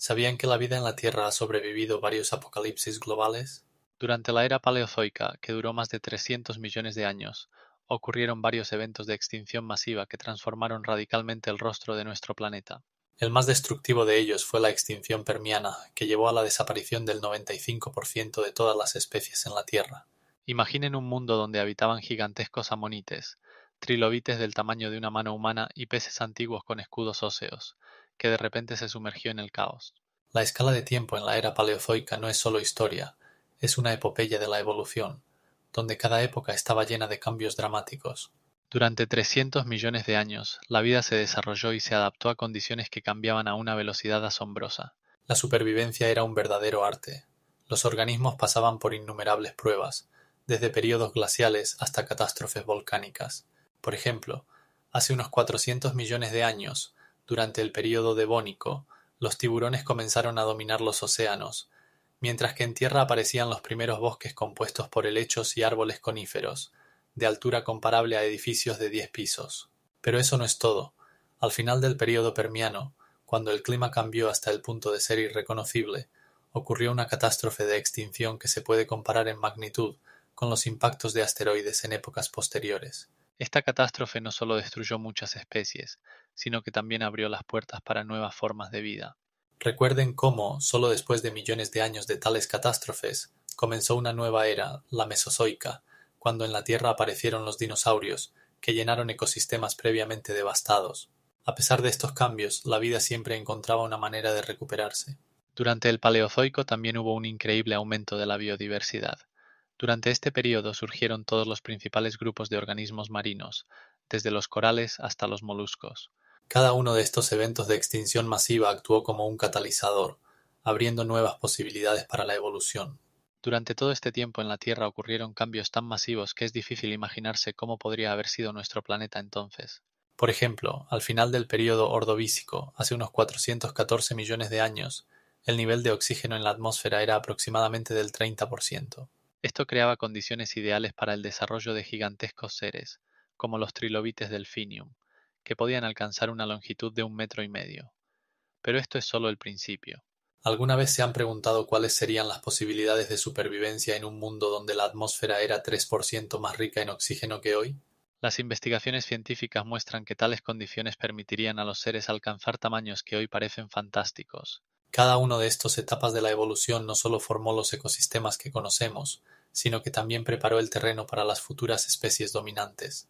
¿Sabían que la vida en la Tierra ha sobrevivido varios apocalipsis globales? Durante la era Paleozoica, que duró más de 300 millones de años, ocurrieron varios eventos de extinción masiva que transformaron radicalmente el rostro de nuestro planeta. El más destructivo de ellos fue la extinción permiana, que llevó a la desaparición del 95% de todas las especies en la Tierra. Imaginen un mundo donde habitaban gigantescos amonites, trilobites del tamaño de una mano humana y peces antiguos con escudos óseos, que de repente se sumergió en el caos. La escala de tiempo en la era paleozoica no es solo historia, es una epopeya de la evolución, donde cada época estaba llena de cambios dramáticos. Durante 300 millones de años, la vida se desarrolló y se adaptó a condiciones que cambiaban a una velocidad asombrosa. La supervivencia era un verdadero arte. Los organismos pasaban por innumerables pruebas, desde períodos glaciales hasta catástrofes volcánicas. Por ejemplo, hace unos 400 millones de años, durante el período devónico, los tiburones comenzaron a dominar los océanos, mientras que en tierra aparecían los primeros bosques compuestos por helechos y árboles coníferos, de altura comparable a edificios de 10 pisos. Pero eso no es todo. Al final del período Permiano, cuando el clima cambió hasta el punto de ser irreconocible, ocurrió una catástrofe de extinción que se puede comparar en magnitud con los impactos de asteroides en épocas posteriores. Esta catástrofe no solo destruyó muchas especies, sino que también abrió las puertas para nuevas formas de vida. Recuerden cómo, solo después de millones de años de tales catástrofes, comenzó una nueva era, la Mesozoica, cuando en la Tierra aparecieron los dinosaurios, que llenaron ecosistemas previamente devastados. A pesar de estos cambios, la vida siempre encontraba una manera de recuperarse. Durante el Paleozoico también hubo un increíble aumento de la biodiversidad. Durante este periodo surgieron todos los principales grupos de organismos marinos, desde los corales hasta los moluscos. Cada uno de estos eventos de extinción masiva actuó como un catalizador, abriendo nuevas posibilidades para la evolución. Durante todo este tiempo en la Tierra ocurrieron cambios tan masivos que es difícil imaginarse cómo podría haber sido nuestro planeta entonces. Por ejemplo, al final del período Ordovícico, hace unos 414 millones de años, el nivel de oxígeno en la atmósfera era aproximadamente del 30%. Esto creaba condiciones ideales para el desarrollo de gigantescos seres, como los trilobites delphinium, que podían alcanzar una longitud de 1,5 metros. Pero esto es solo el principio. ¿Alguna vez se han preguntado cuáles serían las posibilidades de supervivencia en un mundo donde la atmósfera era 3% más rica en oxígeno que hoy? Las investigaciones científicas muestran que tales condiciones permitirían a los seres alcanzar tamaños que hoy parecen fantásticos. Cada una de estas etapas de la evolución no solo formó los ecosistemas que conocemos, sino que también preparó el terreno para las futuras especies dominantes.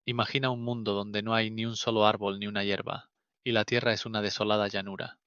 Imagina un mundo donde no hay ni un solo árbol ni una hierba, y la tierra es una desolada llanura.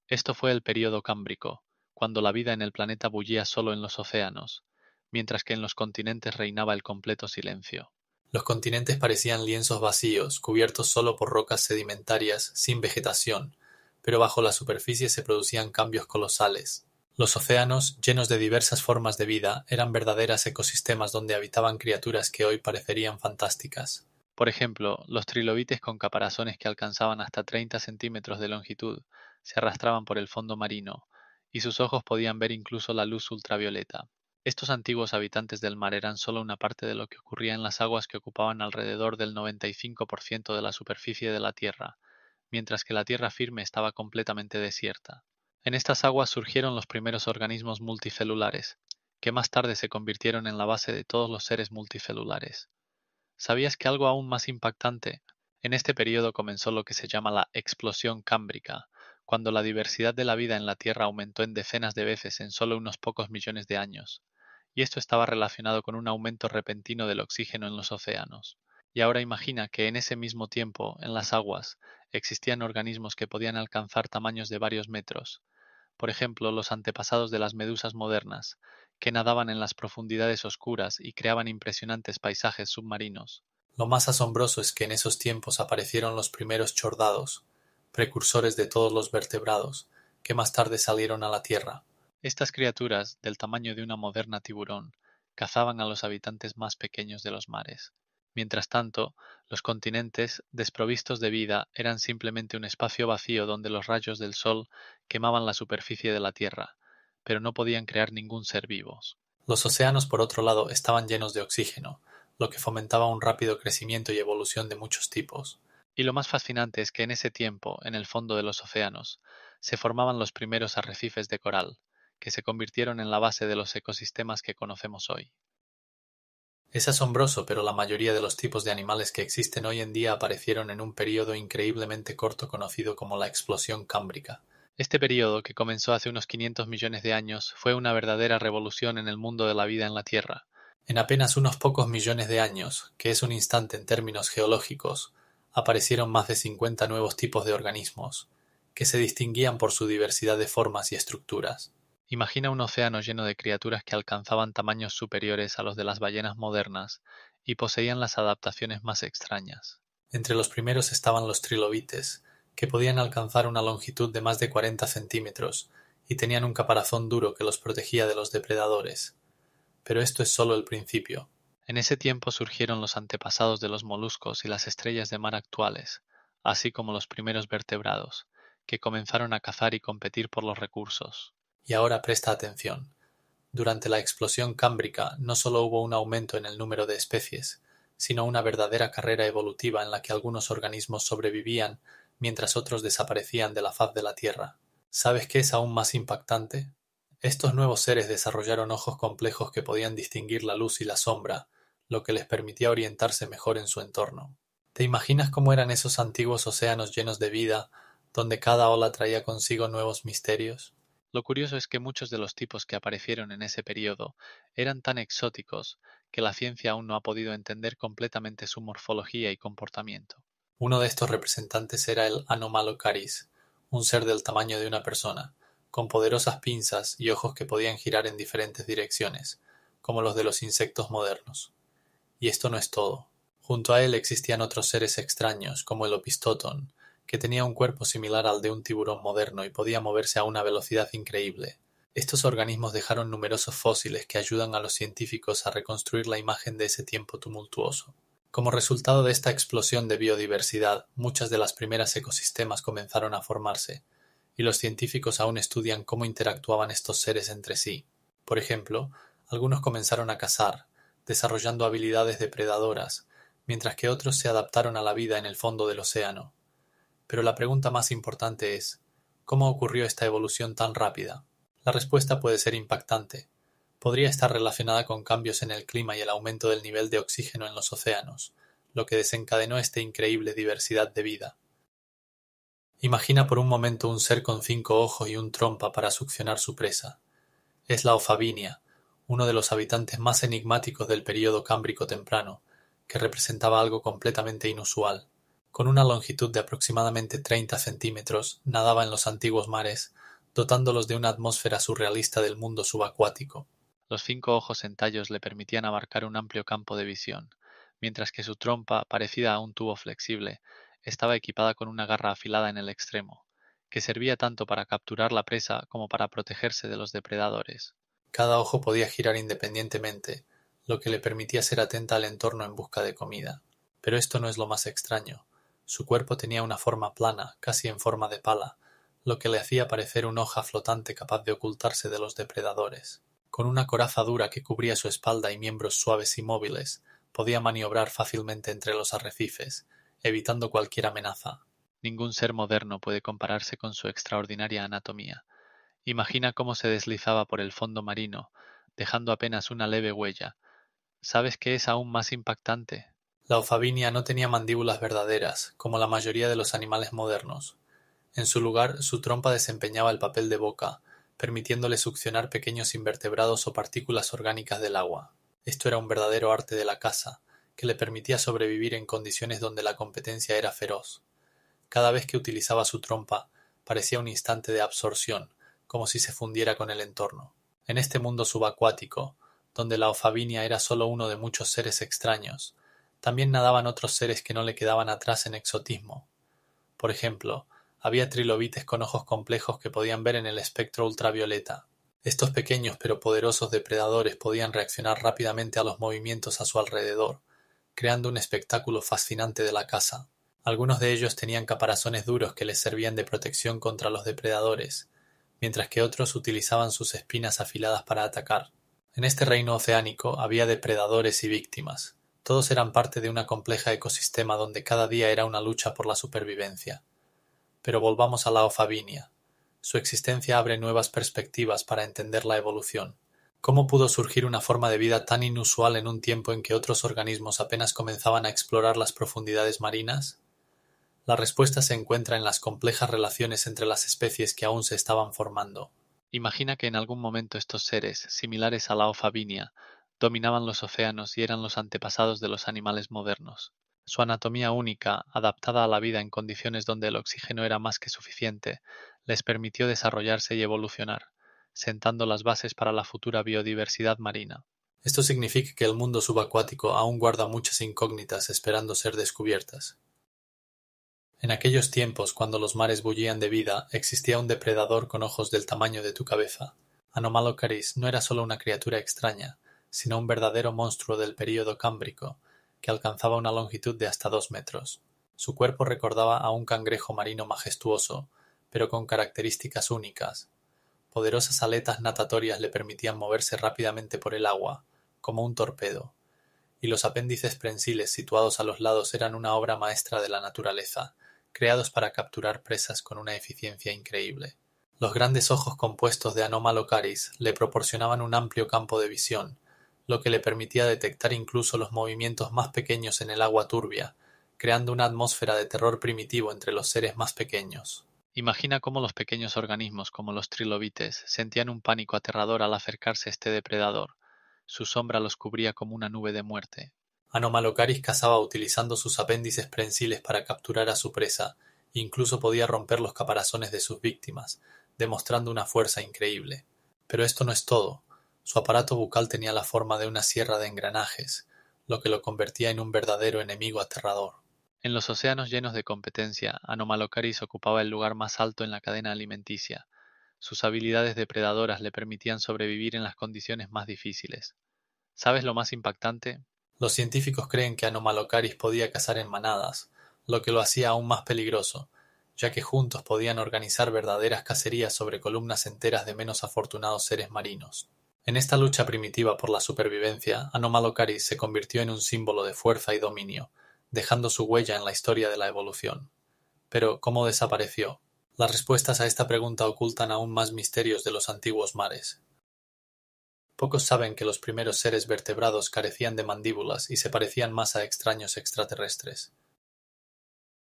Esto fue el período cámbrico, cuando la vida en el planeta bullía solo en los océanos, mientras que en los continentes reinaba el completo silencio. Los continentes parecían lienzos vacíos, cubiertos solo por rocas sedimentarias, sin vegetación, pero bajo la superficie se producían cambios colosales. Los océanos, llenos de diversas formas de vida, eran verdaderos ecosistemas donde habitaban criaturas que hoy parecerían fantásticas. Por ejemplo, los trilobites con caparazones que alcanzaban hasta 30 centímetros de longitud se arrastraban por el fondo marino, y sus ojos podían ver incluso la luz ultravioleta. Estos antiguos habitantes del mar eran solo una parte de lo que ocurría en las aguas que ocupaban alrededor del 95% de la superficie de la Tierra, mientras que la tierra firme estaba completamente desierta. En estas aguas surgieron los primeros organismos multicelulares, que más tarde se convirtieron en la base de todos los seres multicelulares. ¿Sabías que algo aún más impactante? En este periodo comenzó lo que se llama la explosión cámbrica, cuando la diversidad de la vida en la Tierra aumentó en decenas de veces en solo unos pocos millones de años, y esto estaba relacionado con un aumento repentino del oxígeno en los océanos. Y ahora imagina que en ese mismo tiempo, en las aguas, existían organismos que podían alcanzar tamaños de varios metros. Por ejemplo, los antepasados de las medusas modernas, que nadaban en las profundidades oscuras y creaban impresionantes paisajes submarinos. Lo más asombroso es que en esos tiempos aparecieron los primeros chordados, precursores de todos los vertebrados, que más tarde salieron a la Tierra. Estas criaturas, del tamaño de una moderna tiburón, cazaban a los habitantes más pequeños de los mares. Mientras tanto, los continentes, desprovistos de vida, eran simplemente un espacio vacío donde los rayos del sol quemaban la superficie de la Tierra, pero no podían crear ningún ser vivo. Los océanos, por otro lado, estaban llenos de oxígeno, lo que fomentaba un rápido crecimiento y evolución de muchos tipos. Y lo más fascinante es que en ese tiempo, en el fondo de los océanos, se formaban los primeros arrecifes de coral, que se convirtieron en la base de los ecosistemas que conocemos hoy. Es asombroso, pero la mayoría de los tipos de animales que existen hoy en día aparecieron en un período increíblemente corto conocido como la explosión cámbrica. Este período, que comenzó hace unos 500 millones de años, fue una verdadera revolución en el mundo de la vida en la Tierra. En apenas unos pocos millones de años, que es un instante en términos geológicos, aparecieron más de 50 nuevos tipos de organismos, que se distinguían por su diversidad de formas y estructuras. Imagina un océano lleno de criaturas que alcanzaban tamaños superiores a los de las ballenas modernas y poseían las adaptaciones más extrañas. Entre los primeros estaban los trilobites, que podían alcanzar una longitud de más de 40 centímetros y tenían un caparazón duro que los protegía de los depredadores. Pero esto es solo el principio. En ese tiempo surgieron los antepasados de los moluscos y las estrellas de mar actuales, así como los primeros vertebrados, que comenzaron a cazar y competir por los recursos. Y ahora presta atención. Durante la explosión cámbrica no solo hubo un aumento en el número de especies, sino una verdadera carrera evolutiva en la que algunos organismos sobrevivían mientras otros desaparecían de la faz de la Tierra. ¿Sabes qué es aún más impactante? Estos nuevos seres desarrollaron ojos complejos que podían distinguir la luz y la sombra, lo que les permitía orientarse mejor en su entorno. ¿Te imaginas cómo eran esos antiguos océanos llenos de vida, donde cada ola traía consigo nuevos misterios? Lo curioso es que muchos de los tipos que aparecieron en ese periodo eran tan exóticos que la ciencia aún no ha podido entender completamente su morfología y comportamiento. Uno de estos representantes era el Anomalocaris, un ser del tamaño de una persona, con poderosas pinzas y ojos que podían girar en diferentes direcciones, como los de los insectos modernos. Y esto no es todo. Junto a él existían otros seres extraños, como el Opistóton, que tenía un cuerpo similar al de un tiburón moderno y podía moverse a una velocidad increíble. Estos organismos dejaron numerosos fósiles que ayudan a los científicos a reconstruir la imagen de ese tiempo tumultuoso. Como resultado de esta explosión de biodiversidad, muchas de las primeras ecosistemas comenzaron a formarse, y los científicos aún estudian cómo interactuaban estos seres entre sí. Por ejemplo, algunos comenzaron a cazar, desarrollando habilidades depredadoras, mientras que otros se adaptaron a la vida en el fondo del océano. Pero la pregunta más importante es, ¿cómo ocurrió esta evolución tan rápida? La respuesta puede ser impactante. Podría estar relacionada con cambios en el clima y el aumento del nivel de oxígeno en los océanos, lo que desencadenó esta increíble diversidad de vida. Imagina por un momento un ser con 5 ojos y un trompa para succionar su presa. Es la Ophavinia, uno de los habitantes más enigmáticos del período cámbrico temprano, que representaba algo completamente inusual. Con una longitud de aproximadamente 30 centímetros, nadaba en los antiguos mares, dotándolos de una atmósfera surrealista del mundo subacuático. Los 5 ojos en tallos le permitían abarcar un amplio campo de visión, mientras que su trompa, parecida a un tubo flexible, estaba equipada con una garra afilada en el extremo, que servía tanto para capturar la presa como para protegerse de los depredadores. Cada ojo podía girar independientemente, lo que le permitía ser atenta al entorno en busca de comida. Pero esto no es lo más extraño. Su cuerpo tenía una forma plana, casi en forma de pala, lo que le hacía parecer una hoja flotante capaz de ocultarse de los depredadores. Con una coraza dura que cubría su espalda y miembros suaves y móviles, podía maniobrar fácilmente entre los arrecifes, evitando cualquier amenaza. Ningún ser moderno puede compararse con su extraordinaria anatomía. Imagina cómo se deslizaba por el fondo marino, dejando apenas una leve huella. ¿Sabes qué es aún más impactante? La Ophavinia no tenía mandíbulas verdaderas, como la mayoría de los animales modernos. En su lugar, su trompa desempeñaba el papel de boca, permitiéndole succionar pequeños invertebrados o partículas orgánicas del agua. Esto era un verdadero arte de la caza, que le permitía sobrevivir en condiciones donde la competencia era feroz. Cada vez que utilizaba su trompa, parecía un instante de absorción, como si se fundiera con el entorno. En este mundo subacuático, donde la Ophavinia era solo uno de muchos seres extraños, también nadaban otros seres que no le quedaban atrás en exotismo. Por ejemplo, había trilobites con ojos complejos que podían ver en el espectro ultravioleta. Estos pequeños pero poderosos depredadores podían reaccionar rápidamente a los movimientos a su alrededor, creando un espectáculo fascinante de la caza. Algunos de ellos tenían caparazones duros que les servían de protección contra los depredadores, mientras que otros utilizaban sus espinas afiladas para atacar. En este reino oceánico había depredadores y víctimas, Todos eran parte de una compleja ecosistema donde cada día era una lucha por la supervivencia. Pero volvamos a la Ophavinia. Su existencia abre nuevas perspectivas para entender la evolución. ¿Cómo pudo surgir una forma de vida tan inusual en un tiempo en que otros organismos apenas comenzaban a explorar las profundidades marinas? La respuesta se encuentra en las complejas relaciones entre las especies que aún se estaban formando. Imagina que en algún momento estos seres, similares a la Ophavinia, dominaban los océanos y eran los antepasados de los animales modernos. Su anatomía única, adaptada a la vida en condiciones donde el oxígeno era más que suficiente, les permitió desarrollarse y evolucionar, sentando las bases para la futura biodiversidad marina. Esto significa que el mundo subacuático aún guarda muchas incógnitas esperando ser descubiertas. En aquellos tiempos, cuando los mares bullían de vida, existía un depredador con ojos del tamaño de tu cabeza. Anomalocaris no era solo una criatura extraña, sino un verdadero monstruo del período cámbrico, que alcanzaba una longitud de hasta 2 metros. Su cuerpo recordaba a un cangrejo marino majestuoso, pero con características únicas. Poderosas aletas natatorias le permitían moverse rápidamente por el agua, como un torpedo, y los apéndices prensiles situados a los lados eran una obra maestra de la naturaleza, creados para capturar presas con una eficiencia increíble. Los grandes ojos compuestos de Anomalocaris le proporcionaban un amplio campo de visión, lo que le permitía detectar incluso los movimientos más pequeños en el agua turbia, creando una atmósfera de terror primitivo entre los seres más pequeños. Imagina cómo los pequeños organismos como los trilobites sentían un pánico aterrador al acercarse a este depredador. Su sombra los cubría como una nube de muerte. Anomalocaris cazaba utilizando sus apéndices prensiles para capturar a su presa, e incluso podía romper los caparazones de sus víctimas, demostrando una fuerza increíble. Pero esto no es todo. Su aparato bucal tenía la forma de una sierra de engranajes, lo que lo convertía en un verdadero enemigo aterrador. En los océanos llenos de competencia, Anomalocaris ocupaba el lugar más alto en la cadena alimenticia. Sus habilidades depredadoras le permitían sobrevivir en las condiciones más difíciles. ¿Sabes lo más impactante? Los científicos creen que Anomalocaris podía cazar en manadas, lo que lo hacía aún más peligroso, ya que juntos podían organizar verdaderas cacerías sobre columnas enteras de menos afortunados seres marinos. En esta lucha primitiva por la supervivencia, Anomalocaris se convirtió en un símbolo de fuerza y dominio, dejando su huella en la historia de la evolución. Pero, ¿cómo desapareció? Las respuestas a esta pregunta ocultan aún más misterios de los antiguos mares. Pocos saben que los primeros seres vertebrados carecían de mandíbulas y se parecían más a extraños extraterrestres.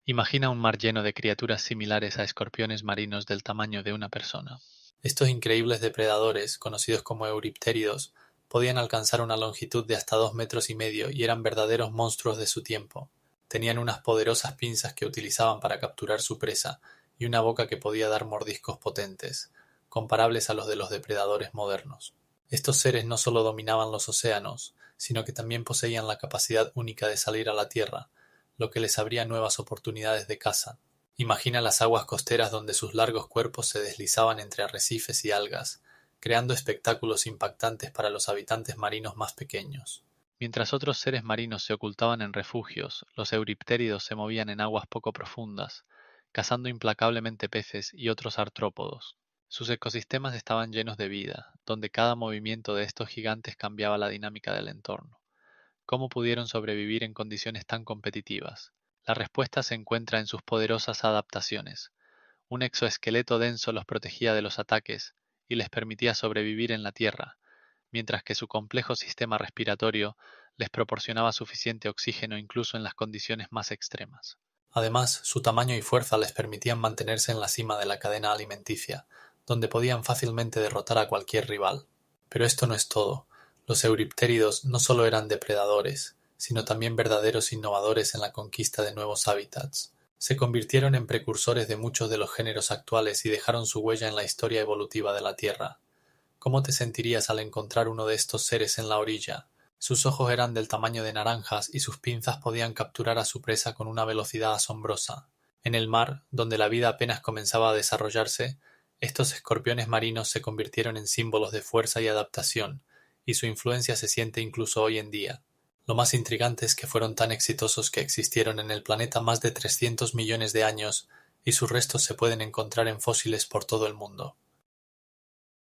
Imagina un mar lleno de criaturas similares a escorpiones marinos del tamaño de una persona. Estos increíbles depredadores, conocidos como euriptéridos, podían alcanzar una longitud de hasta 2,5 metros y eran verdaderos monstruos de su tiempo. Tenían unas poderosas pinzas que utilizaban para capturar su presa y una boca que podía dar mordiscos potentes, comparables a los de los depredadores modernos. Estos seres no solo dominaban los océanos, sino que también poseían la capacidad única de salir a la tierra, lo que les abría nuevas oportunidades de caza. Imagina las aguas costeras donde sus largos cuerpos se deslizaban entre arrecifes y algas, creando espectáculos impactantes para los habitantes marinos más pequeños. Mientras otros seres marinos se ocultaban en refugios, los euriptéridos se movían en aguas poco profundas, cazando implacablemente peces y otros artrópodos. Sus ecosistemas estaban llenos de vida, donde cada movimiento de estos gigantes cambiaba la dinámica del entorno. ¿Cómo pudieron sobrevivir en condiciones tan competitivas? La respuesta se encuentra en sus poderosas adaptaciones. Un exoesqueleto denso los protegía de los ataques y les permitía sobrevivir en la Tierra, mientras que su complejo sistema respiratorio les proporcionaba suficiente oxígeno incluso en las condiciones más extremas. Además, su tamaño y fuerza les permitían mantenerse en la cima de la cadena alimenticia, donde podían fácilmente derrotar a cualquier rival. Pero esto no es todo. Los euriptéridos no solo eran depredadores, sino también verdaderos innovadores en la conquista de nuevos hábitats. Se convirtieron en precursores de muchos de los géneros actuales y dejaron su huella en la historia evolutiva de la Tierra. ¿Cómo te sentirías al encontrar uno de estos seres en la orilla? Sus ojos eran del tamaño de naranjas y sus pinzas podían capturar a su presa con una velocidad asombrosa. En el mar, donde la vida apenas comenzaba a desarrollarse, estos escorpiones marinos se convirtieron en símbolos de fuerza y adaptación, y su influencia se siente incluso hoy en día. Lo más intrigante es que fueron tan exitosos que existieron en el planeta más de 300 millones de años y sus restos se pueden encontrar en fósiles por todo el mundo.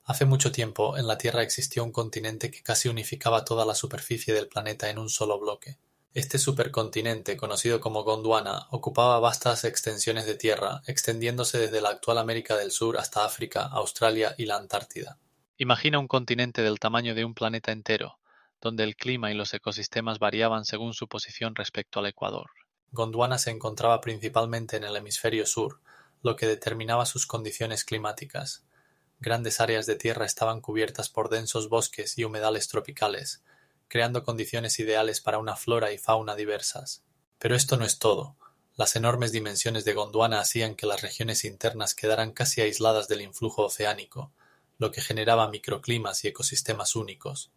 Hace mucho tiempo, en la Tierra existió un continente que casi unificaba toda la superficie del planeta en un solo bloque. Este supercontinente, conocido como Gondwana, ocupaba vastas extensiones de tierra, extendiéndose desde la actual América del Sur hasta África, Australia y la Antártida. Imagina un continente del tamaño de un planeta entero, donde el clima y los ecosistemas variaban según su posición respecto al ecuador. Gondwana se encontraba principalmente en el hemisferio sur, lo que determinaba sus condiciones climáticas. Grandes áreas de tierra estaban cubiertas por densos bosques y humedales tropicales, creando condiciones ideales para una flora y fauna diversas. Pero esto no es todo. Las enormes dimensiones de Gondwana hacían que las regiones internas quedaran casi aisladas del influjo oceánico, lo que generaba microclimas y ecosistemas únicos.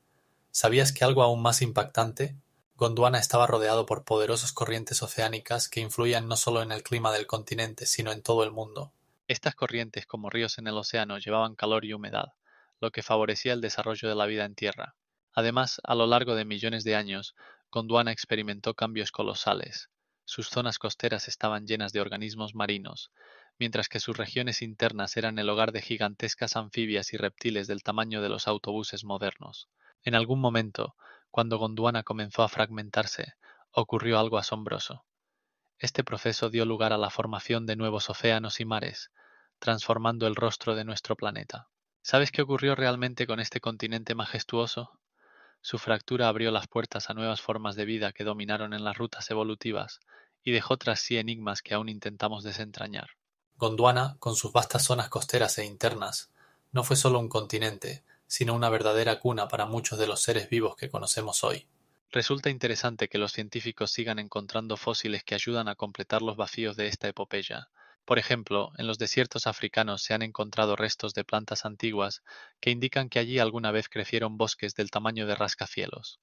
¿Sabías que algo aún más impactante? Gondwana estaba rodeado por poderosas corrientes oceánicas que influían no solo en el clima del continente, sino en todo el mundo. Estas corrientes, como ríos en el océano, llevaban calor y humedad, lo que favorecía el desarrollo de la vida en tierra. Además, a lo largo de millones de años, Gondwana experimentó cambios colosales. Sus zonas costeras estaban llenas de organismos marinos, mientras que sus regiones internas eran el hogar de gigantescas anfibias y reptiles del tamaño de los autobuses modernos. En algún momento, cuando Gondwana comenzó a fragmentarse, ocurrió algo asombroso. Este proceso dio lugar a la formación de nuevos océanos y mares, transformando el rostro de nuestro planeta. ¿Sabes qué ocurrió realmente con este continente majestuoso? Su fractura abrió las puertas a nuevas formas de vida que dominaron en las rutas evolutivas y dejó tras sí enigmas que aún intentamos desentrañar. Gondwana, con sus vastas zonas costeras e internas, no fue solo un continente, sino una verdadera cuna para muchos de los seres vivos que conocemos hoy. Resulta interesante que los científicos sigan encontrando fósiles que ayudan a completar los vacíos de esta epopeya. Por ejemplo, en los desiertos africanos se han encontrado restos de plantas antiguas que indican que allí alguna vez crecieron bosques del tamaño de rascacielos.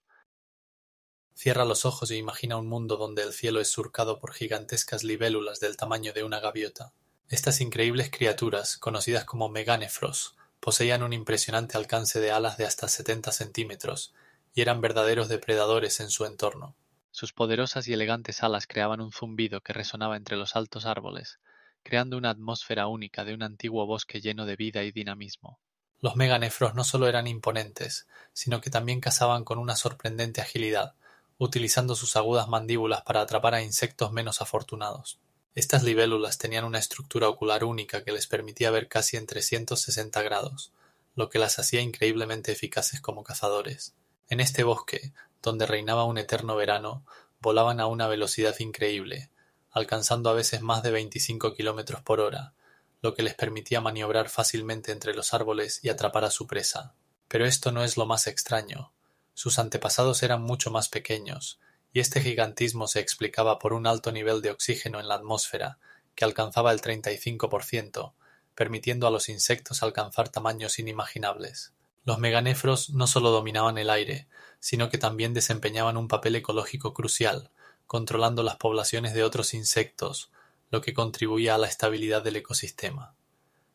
Cierra los ojos e imagina un mundo donde el cielo es surcado por gigantescas libélulas del tamaño de una gaviota. Estas increíbles criaturas, conocidas como megánephros, poseían un impresionante alcance de alas de hasta 70 centímetros y eran verdaderos depredadores en su entorno. Sus poderosas y elegantes alas creaban un zumbido que resonaba entre los altos árboles, creando una atmósfera única de un antiguo bosque lleno de vida y dinamismo. Los meganephros no solo eran imponentes, sino que también cazaban con una sorprendente agilidad, utilizando sus agudas mandíbulas para atrapar a insectos menos afortunados. Estas libélulas tenían una estructura ocular única que les permitía ver casi en 360 grados, lo que las hacía increíblemente eficaces como cazadores. En este bosque, donde reinaba un eterno verano, volaban a una velocidad increíble, alcanzando a veces más de 25 kilómetros por hora, lo que les permitía maniobrar fácilmente entre los árboles y atrapar a su presa. Pero esto no es lo más extraño. Sus antepasados eran mucho más pequeños, y este gigantismo se explicaba por un alto nivel de oxígeno en la atmósfera, que alcanzaba el 35%, permitiendo a los insectos alcanzar tamaños inimaginables. Los meganephros no solo dominaban el aire, sino que también desempeñaban un papel ecológico crucial, controlando las poblaciones de otros insectos, lo que contribuía a la estabilidad del ecosistema.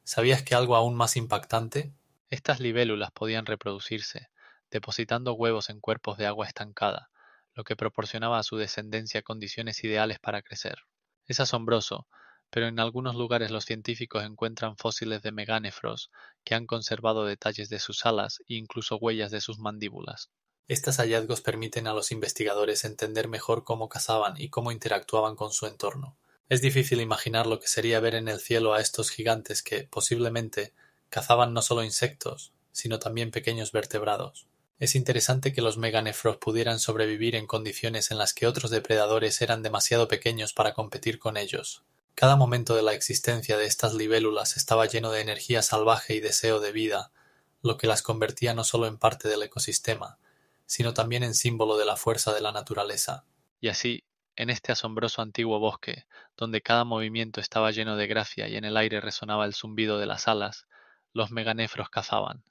¿Sabías que algo aún más impactante? Estas libélulas podían reproducirse, depositando huevos en cuerpos de agua estancada, lo que proporcionaba a su descendencia condiciones ideales para crecer. Es asombroso, pero en algunos lugares los científicos encuentran fósiles de megánephros que han conservado detalles de sus alas e incluso huellas de sus mandíbulas. Estos hallazgos permiten a los investigadores entender mejor cómo cazaban y cómo interactuaban con su entorno. Es difícil imaginar lo que sería ver en el cielo a estos gigantes que, posiblemente, cazaban no solo insectos, sino también pequeños vertebrados. Es interesante que los meganephros pudieran sobrevivir en condiciones en las que otros depredadores eran demasiado pequeños para competir con ellos. Cada momento de la existencia de estas libélulas estaba lleno de energía salvaje y deseo de vida, lo que las convertía no solo en parte del ecosistema, sino también en símbolo de la fuerza de la naturaleza. Y así, en este asombroso antiguo bosque, donde cada movimiento estaba lleno de gracia y en el aire resonaba el zumbido de las alas, los meganephros cazaban,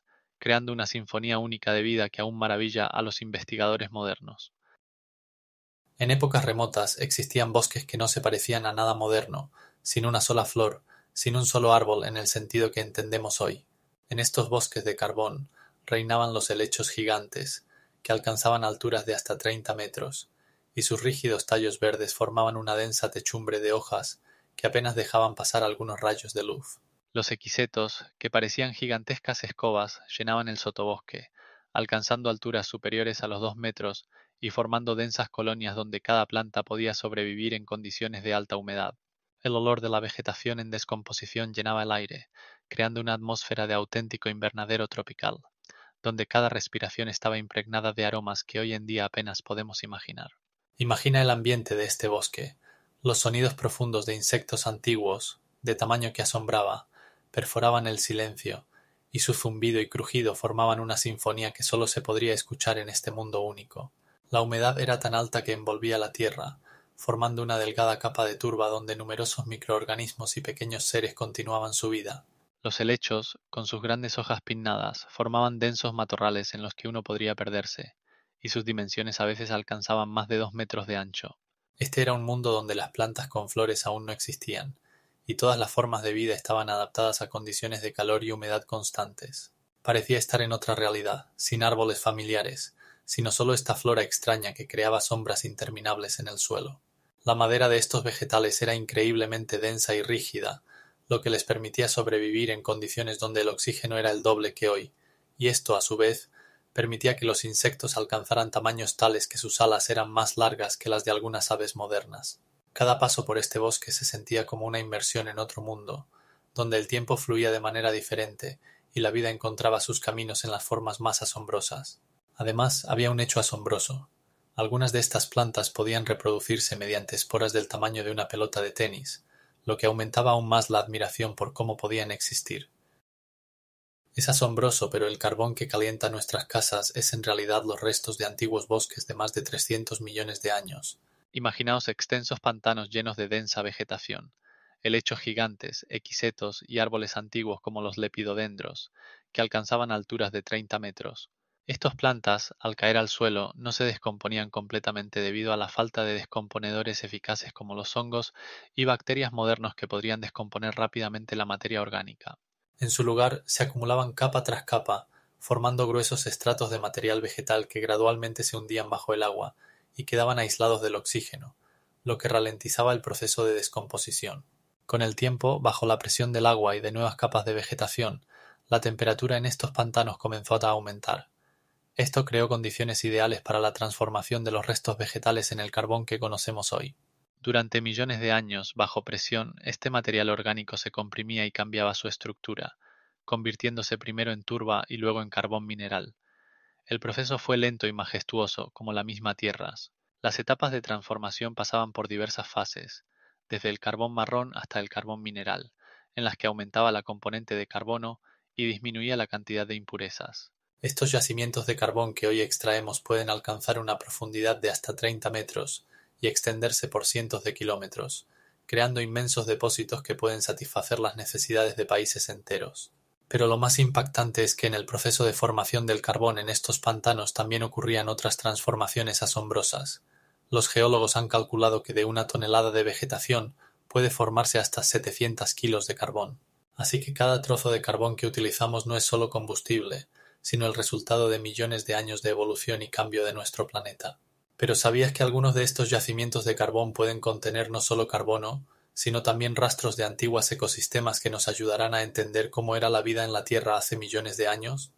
creando una sinfonía única de vida que aún maravilla a los investigadores modernos. En épocas remotas existían bosques que no se parecían a nada moderno, sin una sola flor, sin un solo árbol en el sentido que entendemos hoy. En estos bosques de carbón reinaban los helechos gigantes, que alcanzaban alturas de hasta 30 metros, y sus rígidos tallos verdes formaban una densa techumbre de hojas que apenas dejaban pasar algunos rayos de luz. Los equisetos, que parecían gigantescas escobas, llenaban el sotobosque, alcanzando alturas superiores a los 2 metros y formando densas colonias donde cada planta podía sobrevivir en condiciones de alta humedad. El olor de la vegetación en descomposición llenaba el aire, creando una atmósfera de auténtico invernadero tropical, donde cada respiración estaba impregnada de aromas que hoy en día apenas podemos imaginar. Imagina el ambiente de este bosque, los sonidos profundos de insectos antiguos, de tamaño que asombraba, perforaban el silencio, y su zumbido y crujido formaban una sinfonía que sólo se podría escuchar en este mundo único. La humedad era tan alta que envolvía la tierra, formando una delgada capa de turba donde numerosos microorganismos y pequeños seres continuaban su vida. Los helechos, con sus grandes hojas pinnadas, formaban densos matorrales en los que uno podría perderse, y sus dimensiones a veces alcanzaban más de 2 metros de ancho. Este era un mundo donde las plantas con flores aún no existían, y todas las formas de vida estaban adaptadas a condiciones de calor y humedad constantes. Parecía estar en otra realidad, sin árboles familiares, sino solo esta flora extraña que creaba sombras interminables en el suelo. La madera de estos vegetales era increíblemente densa y rígida, lo que les permitía sobrevivir en condiciones donde el oxígeno era el doble que hoy, y esto, a su vez, permitía que los insectos alcanzaran tamaños tales que sus alas eran más largas que las de algunas aves modernas. Cada paso por este bosque se sentía como una inmersión en otro mundo, donde el tiempo fluía de manera diferente y la vida encontraba sus caminos en las formas más asombrosas. Además, había un hecho asombroso. Algunas de estas plantas podían reproducirse mediante esporas del tamaño de una pelota de tenis, lo que aumentaba aún más la admiración por cómo podían existir. Es asombroso, pero el carbón que calienta nuestras casas es en realidad los restos de antiguos bosques de más de 300 millones de años. Imaginaos extensos pantanos llenos de densa vegetación, helechos gigantes, equisetos y árboles antiguos como los lepidodendros, que alcanzaban alturas de 30 metros. Estas plantas, al caer al suelo, no se descomponían completamente debido a la falta de descomponedores eficaces como los hongos y bacterias modernos que podrían descomponer rápidamente la materia orgánica. En su lugar se acumulaban capa tras capa, formando gruesos estratos de material vegetal que gradualmente se hundían bajo el agua y quedaban aislados del oxígeno, lo que ralentizaba el proceso de descomposición. Con el tiempo, bajo la presión del agua y de nuevas capas de vegetación, la temperatura en estos pantanos comenzó a aumentar. Esto creó condiciones ideales para la transformación de los restos vegetales en el carbón que conocemos hoy. Durante millones de años, bajo presión, este material orgánico se comprimía y cambiaba su estructura, convirtiéndose primero en turba y luego en carbón mineral. El proceso fue lento y majestuoso, como la misma Tierra. Las etapas de transformación pasaban por diversas fases, desde el carbón marrón hasta el carbón mineral, en las que aumentaba la componente de carbono y disminuía la cantidad de impurezas. Estos yacimientos de carbón que hoy extraemos pueden alcanzar una profundidad de hasta 30 metros y extenderse por cientos de kilómetros, creando inmensos depósitos que pueden satisfacer las necesidades de países enteros. Pero lo más impactante es que en el proceso de formación del carbón en estos pantanos también ocurrían otras transformaciones asombrosas. Los geólogos han calculado que de 1 tonelada de vegetación puede formarse hasta 700 kilos de carbón. Así que cada trozo de carbón que utilizamos no es solo combustible, sino el resultado de millones de años de evolución y cambio de nuestro planeta. Pero ¿sabías que algunos de estos yacimientos de carbón pueden contener no solo carbono, sino también rastros de antiguos ecosistemas que nos ayudarán a entender cómo era la vida en la Tierra hace millones de años?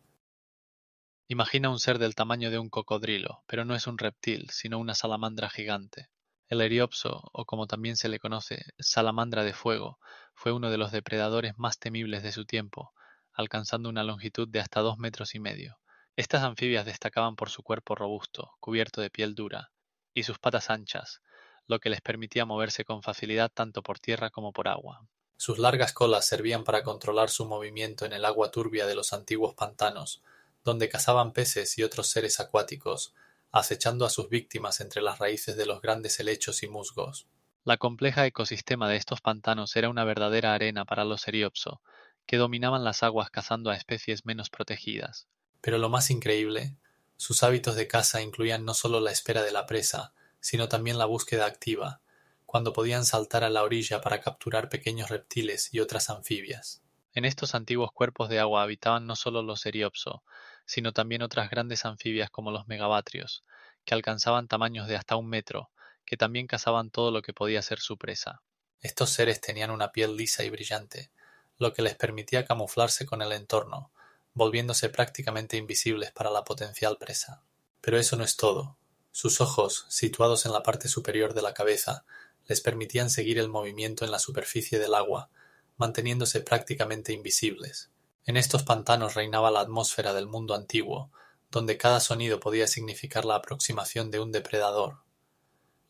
Imagina un ser del tamaño de un cocodrilo, pero no es un reptil, sino una salamandra gigante. El eriopso, o como también se le conoce, salamandra de fuego, fue uno de los depredadores más temibles de su tiempo, alcanzando una longitud de hasta 2 metros y medio. Estas anfibias destacaban por su cuerpo robusto, cubierto de piel dura, y sus patas anchas, lo que les permitía moverse con facilidad tanto por tierra como por agua. Sus largas colas servían para controlar su movimiento en el agua turbia de los antiguos pantanos, donde cazaban peces y otros seres acuáticos, acechando a sus víctimas entre las raíces de los grandes helechos y musgos. La compleja ecosistema de estos pantanos era una verdadera arena para los eriopso, que dominaban las aguas cazando a especies menos protegidas. Pero lo más increíble, sus hábitos de caza incluían no solo la espera de la presa, sino también la búsqueda activa, cuando podían saltar a la orilla para capturar pequeños reptiles y otras anfibias. En estos antiguos cuerpos de agua habitaban no solo los eriopso, sino también otras grandes anfibias como los megabatrios, que alcanzaban tamaños de hasta 1 metro, que también cazaban todo lo que podía ser su presa. Estos seres tenían una piel lisa y brillante, lo que les permitía camuflarse con el entorno, volviéndose prácticamente invisibles para la potencial presa. Pero eso no es todo. Sus ojos, situados en la parte superior de la cabeza, les permitían seguir el movimiento en la superficie del agua, manteniéndose prácticamente invisibles. En estos pantanos reinaba la atmósfera del mundo antiguo, donde cada sonido podía significar la aproximación de un depredador.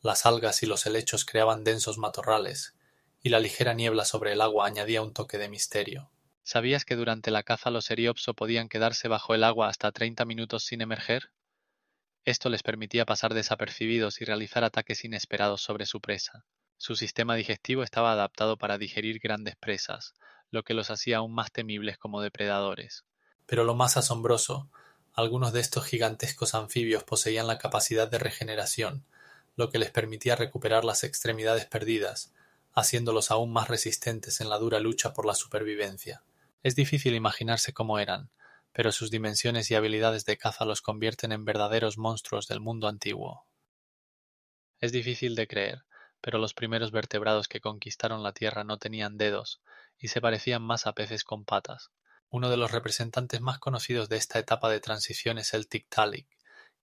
Las algas y los helechos creaban densos matorrales, y la ligera niebla sobre el agua añadía un toque de misterio. ¿Sabías que durante la caza los Eriopso podían quedarse bajo el agua hasta 30 minutos sin emerger? Esto les permitía pasar desapercibidos y realizar ataques inesperados sobre su presa. Su sistema digestivo estaba adaptado para digerir grandes presas, lo que los hacía aún más temibles como depredadores. Pero lo más asombroso, algunos de estos gigantescos anfibios poseían la capacidad de regeneración, lo que les permitía recuperar las extremidades perdidas, haciéndolos aún más resistentes en la dura lucha por la supervivencia. Es difícil imaginarse cómo eran, pero sus dimensiones y habilidades de caza los convierten en verdaderos monstruos del mundo antiguo. Es difícil de creer, pero los primeros vertebrados que conquistaron la Tierra no tenían dedos y se parecían más a peces con patas. Uno de los representantes más conocidos de esta etapa de transición es el Tiktaalik,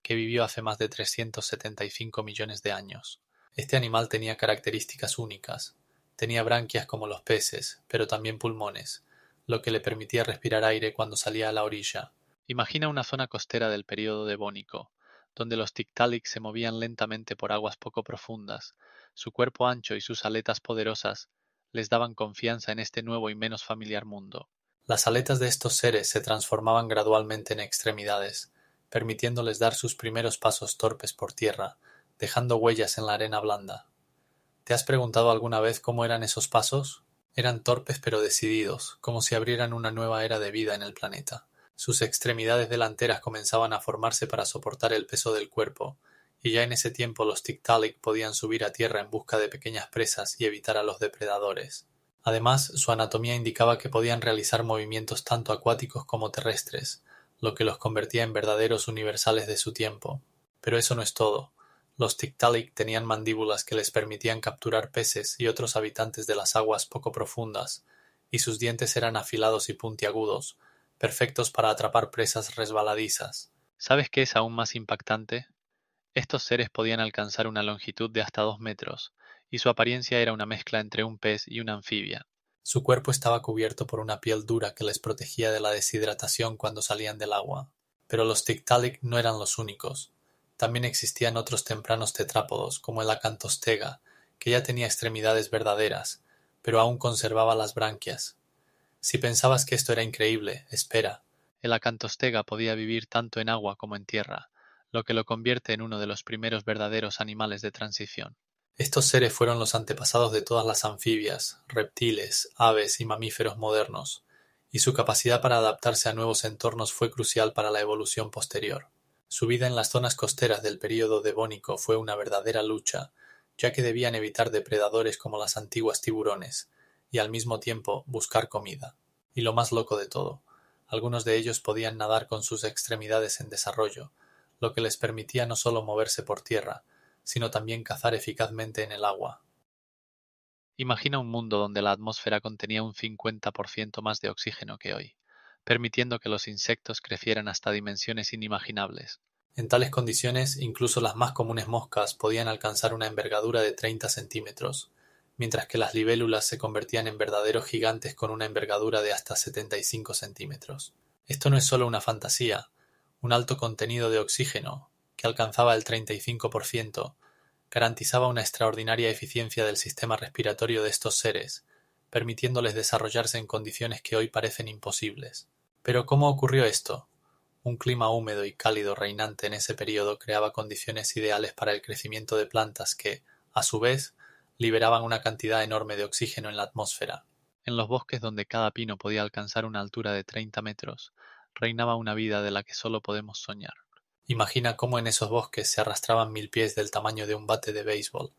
que vivió hace más de 375 millones de años. Este animal tenía características únicas. Tenía branquias como los peces, pero también pulmones, lo que le permitía respirar aire cuando salía a la orilla. Imagina una zona costera del período devónico, donde los Tiktaalik se movían lentamente por aguas poco profundas. Su cuerpo ancho y sus aletas poderosas les daban confianza en este nuevo y menos familiar mundo. Las aletas de estos seres se transformaban gradualmente en extremidades, permitiéndoles dar sus primeros pasos torpes por tierra, dejando huellas en la arena blanda. ¿Te has preguntado alguna vez cómo eran esos pasos? Eran torpes pero decididos, como si abrieran una nueva era de vida en el planeta. Sus extremidades delanteras comenzaban a formarse para soportar el peso del cuerpo, y ya en ese tiempo los Tiktaalik podían subir a tierra en busca de pequeñas presas y evitar a los depredadores. Además, su anatomía indicaba que podían realizar movimientos tanto acuáticos como terrestres, lo que los convertía en verdaderos universales de su tiempo. Pero eso no es todo. Los Tiktaalik tenían mandíbulas que les permitían capturar peces y otros habitantes de las aguas poco profundas, y sus dientes eran afilados y puntiagudos, perfectos para atrapar presas resbaladizas. ¿Sabes qué es aún más impactante? Estos seres podían alcanzar una longitud de hasta 2 metros, y su apariencia era una mezcla entre un pez y una anfibia. Su cuerpo estaba cubierto por una piel dura que les protegía de la deshidratación cuando salían del agua. Pero los Tiktaalik no eran los únicos. También existían otros tempranos tetrápodos, como el Acantostega, que ya tenía extremidades verdaderas, pero aún conservaba las branquias. Si pensabas que esto era increíble, espera. El acantostega podía vivir tanto en agua como en tierra, lo que lo convierte en uno de los primeros verdaderos animales de transición. Estos seres fueron los antepasados de todas las anfibias, reptiles, aves y mamíferos modernos, y su capacidad para adaptarse a nuevos entornos fue crucial para la evolución posterior. Su vida en las zonas costeras del período devónico fue una verdadera lucha, ya que debían evitar depredadores como las antiguas tiburones, y al mismo tiempo buscar comida. Y lo más loco de todo, algunos de ellos podían nadar con sus extremidades en desarrollo, lo que les permitía no solo moverse por tierra, sino también cazar eficazmente en el agua. Imagina un mundo donde la atmósfera contenía un 50% más de oxígeno que hoy, permitiendo que los insectos crecieran hasta dimensiones inimaginables. En tales condiciones, incluso las más comunes moscas podían alcanzar una envergadura de 30 centímetros, mientras que las libélulas se convertían en verdaderos gigantes con una envergadura de hasta 75 centímetros. Esto no es solo una fantasía. Un alto contenido de oxígeno, que alcanzaba el 35%, garantizaba una extraordinaria eficiencia del sistema respiratorio de estos seres, permitiéndoles desarrollarse en condiciones que hoy parecen imposibles. Pero ¿cómo ocurrió esto? Un clima húmedo y cálido reinante en ese período creaba condiciones ideales para el crecimiento de plantas que, a su vez, liberaban una cantidad enorme de oxígeno en la atmósfera. En los bosques donde cada pino podía alcanzar una altura de 30 metros, reinaba una vida de la que solo podemos soñar. Imagina cómo en esos bosques se arrastraban 1000 pies del tamaño de un bate de béisbol,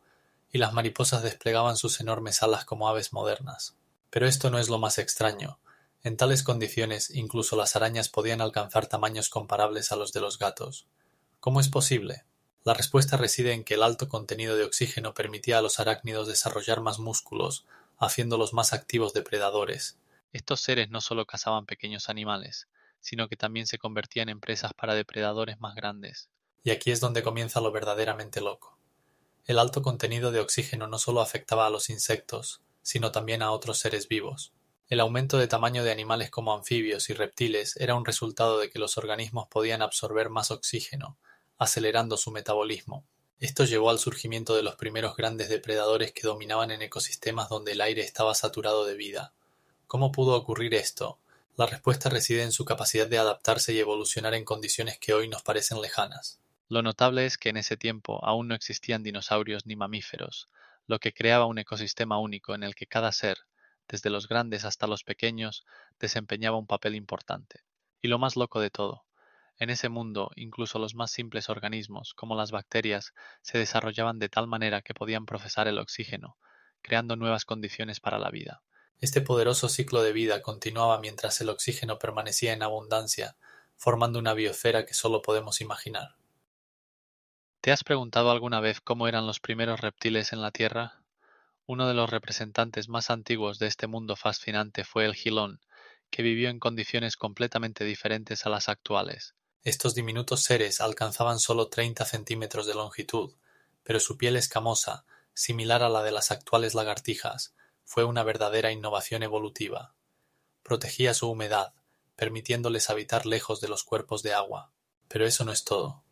y las mariposas desplegaban sus enormes alas como aves modernas. Pero esto no es lo más extraño. En tales condiciones, incluso las arañas podían alcanzar tamaños comparables a los de los gatos. ¿Cómo es posible? La respuesta reside en que el alto contenido de oxígeno permitía a los arácnidos desarrollar más músculos, haciéndolos más activos depredadores. Estos seres no solo cazaban pequeños animales, sino que también se convertían en presas para depredadores más grandes. Y aquí es donde comienza lo verdaderamente loco. El alto contenido de oxígeno no solo afectaba a los insectos, sino también a otros seres vivos. El aumento de tamaño de animales como anfibios y reptiles era un resultado de que los organismos podían absorber más oxígeno, acelerando su metabolismo. Esto llevó al surgimiento de los primeros grandes depredadores que dominaban en ecosistemas donde el aire estaba saturado de vida. ¿Cómo pudo ocurrir esto? La respuesta reside en su capacidad de adaptarse y evolucionar en condiciones que hoy nos parecen lejanas. Lo notable es que en ese tiempo aún no existían dinosaurios ni mamíferos, lo que creaba un ecosistema único en el que cada ser, desde los grandes hasta los pequeños, desempeñaba un papel importante. Y lo más loco de todo, en ese mundo incluso los más simples organismos, como las bacterias, se desarrollaban de tal manera que podían procesar el oxígeno, creando nuevas condiciones para la vida. Este poderoso ciclo de vida continuaba mientras el oxígeno permanecía en abundancia, formando una biosfera que solo podemos imaginar. ¿Te has preguntado alguna vez cómo eran los primeros reptiles en la Tierra? Uno de los representantes más antiguos de este mundo fascinante fue el gilón, que vivió en condiciones completamente diferentes a las actuales. Estos diminutos seres alcanzaban solo 30 centímetros de longitud, pero su piel escamosa, similar a la de las actuales lagartijas, fue una verdadera innovación evolutiva. Protegía su humedad, permitiéndoles habitar lejos de los cuerpos de agua. Pero eso no es todo.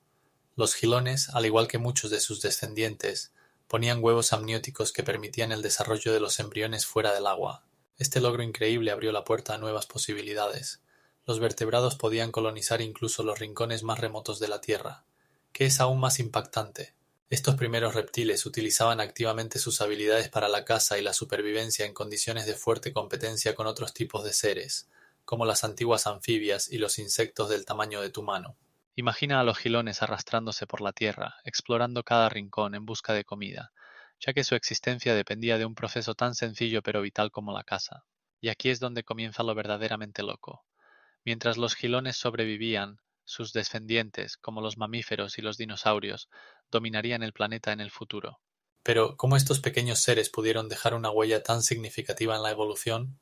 Los gilones, al igual que muchos de sus descendientes, ponían huevos amnióticos que permitían el desarrollo de los embriones fuera del agua. Este logro increíble abrió la puerta a nuevas posibilidades. Los vertebrados podían colonizar incluso los rincones más remotos de la Tierra. ¿Qué es aún más impactante? Estos primeros reptiles utilizaban activamente sus habilidades para la caza y la supervivencia en condiciones de fuerte competencia con otros tipos de seres, como las antiguas anfibias y los insectos del tamaño de tu mano. Imagina a los gilones arrastrándose por la tierra, explorando cada rincón en busca de comida, ya que su existencia dependía de un proceso tan sencillo pero vital como la caza. Y aquí es donde comienza lo verdaderamente loco. Mientras los gilones sobrevivían, sus descendientes, como los mamíferos y los dinosaurios, dominarían el planeta en el futuro. Pero, ¿cómo estos pequeños seres pudieron dejar una huella tan significativa en la evolución?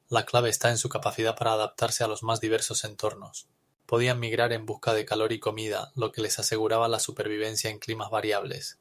La clave está en su capacidad para adaptarse a los más diversos entornos. Podían migrar en busca de calor y comida, lo que les aseguraba la supervivencia en climas variables.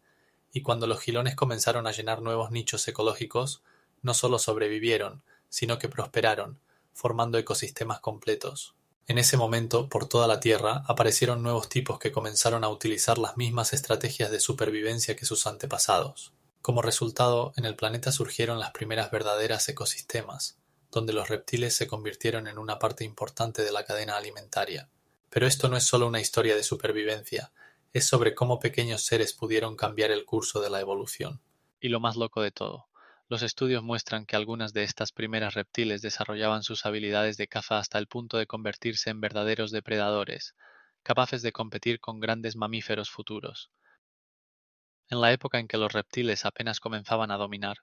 Y cuando los gilones comenzaron a llenar nuevos nichos ecológicos, no solo sobrevivieron, sino que prosperaron, formando ecosistemas completos. En ese momento, por toda la Tierra, aparecieron nuevos tipos que comenzaron a utilizar las mismas estrategias de supervivencia que sus antepasados. Como resultado, en el planeta surgieron las primeras verdaderas ecosistemas, donde los reptiles se convirtieron en una parte importante de la cadena alimentaria. Pero esto no es solo una historia de supervivencia, es sobre cómo pequeños seres pudieron cambiar el curso de la evolución. Y lo más loco de todo, los estudios muestran que algunas de estas primeras reptiles desarrollaban sus habilidades de caza hasta el punto de convertirse en verdaderos depredadores, capaces de competir con grandes mamíferos futuros. En la época en que los reptiles apenas comenzaban a dominar,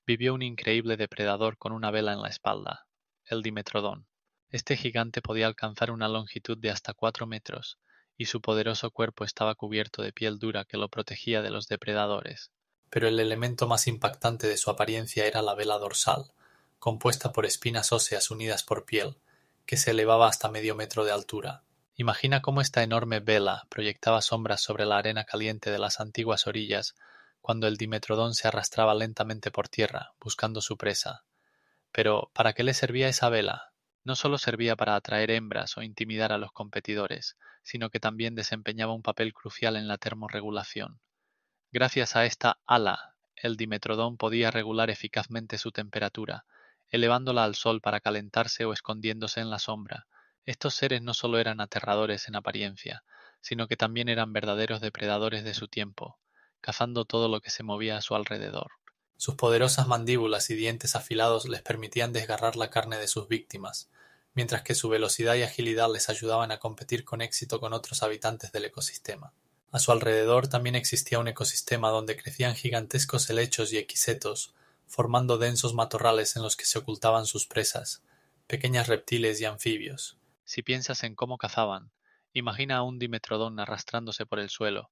vivió un increíble depredador con una vela en la espalda, el Dimetrodón. Este gigante podía alcanzar una longitud de hasta 4 metros, y su poderoso cuerpo estaba cubierto de piel dura que lo protegía de los depredadores. Pero el elemento más impactante de su apariencia era la vela dorsal, compuesta por espinas óseas unidas por piel, que se elevaba hasta medio metro de altura. Imagina cómo esta enorme vela proyectaba sombras sobre la arena caliente de las antiguas orillas cuando el Dimetrodón se arrastraba lentamente por tierra, buscando su presa. Pero, ¿para qué le servía esa vela? No solo servía para atraer hembras o intimidar a los competidores, sino que también desempeñaba un papel crucial en la termorregulación. Gracias a esta ala, el Dimetrodón podía regular eficazmente su temperatura, elevándola al sol para calentarse o escondiéndose en la sombra. Estos seres no solo eran aterradores en apariencia, sino que también eran verdaderos depredadores de su tiempo, cazando todo lo que se movía a su alrededor. Sus poderosas mandíbulas y dientes afilados les permitían desgarrar la carne de sus víctimas, mientras que su velocidad y agilidad les ayudaban a competir con éxito con otros habitantes del ecosistema. A su alrededor también existía un ecosistema donde crecían gigantescos helechos y equisetos, formando densos matorrales en los que se ocultaban sus presas, pequeños reptiles y anfibios. Si piensas en cómo cazaban, imagina a un Dimetrodón arrastrándose por el suelo,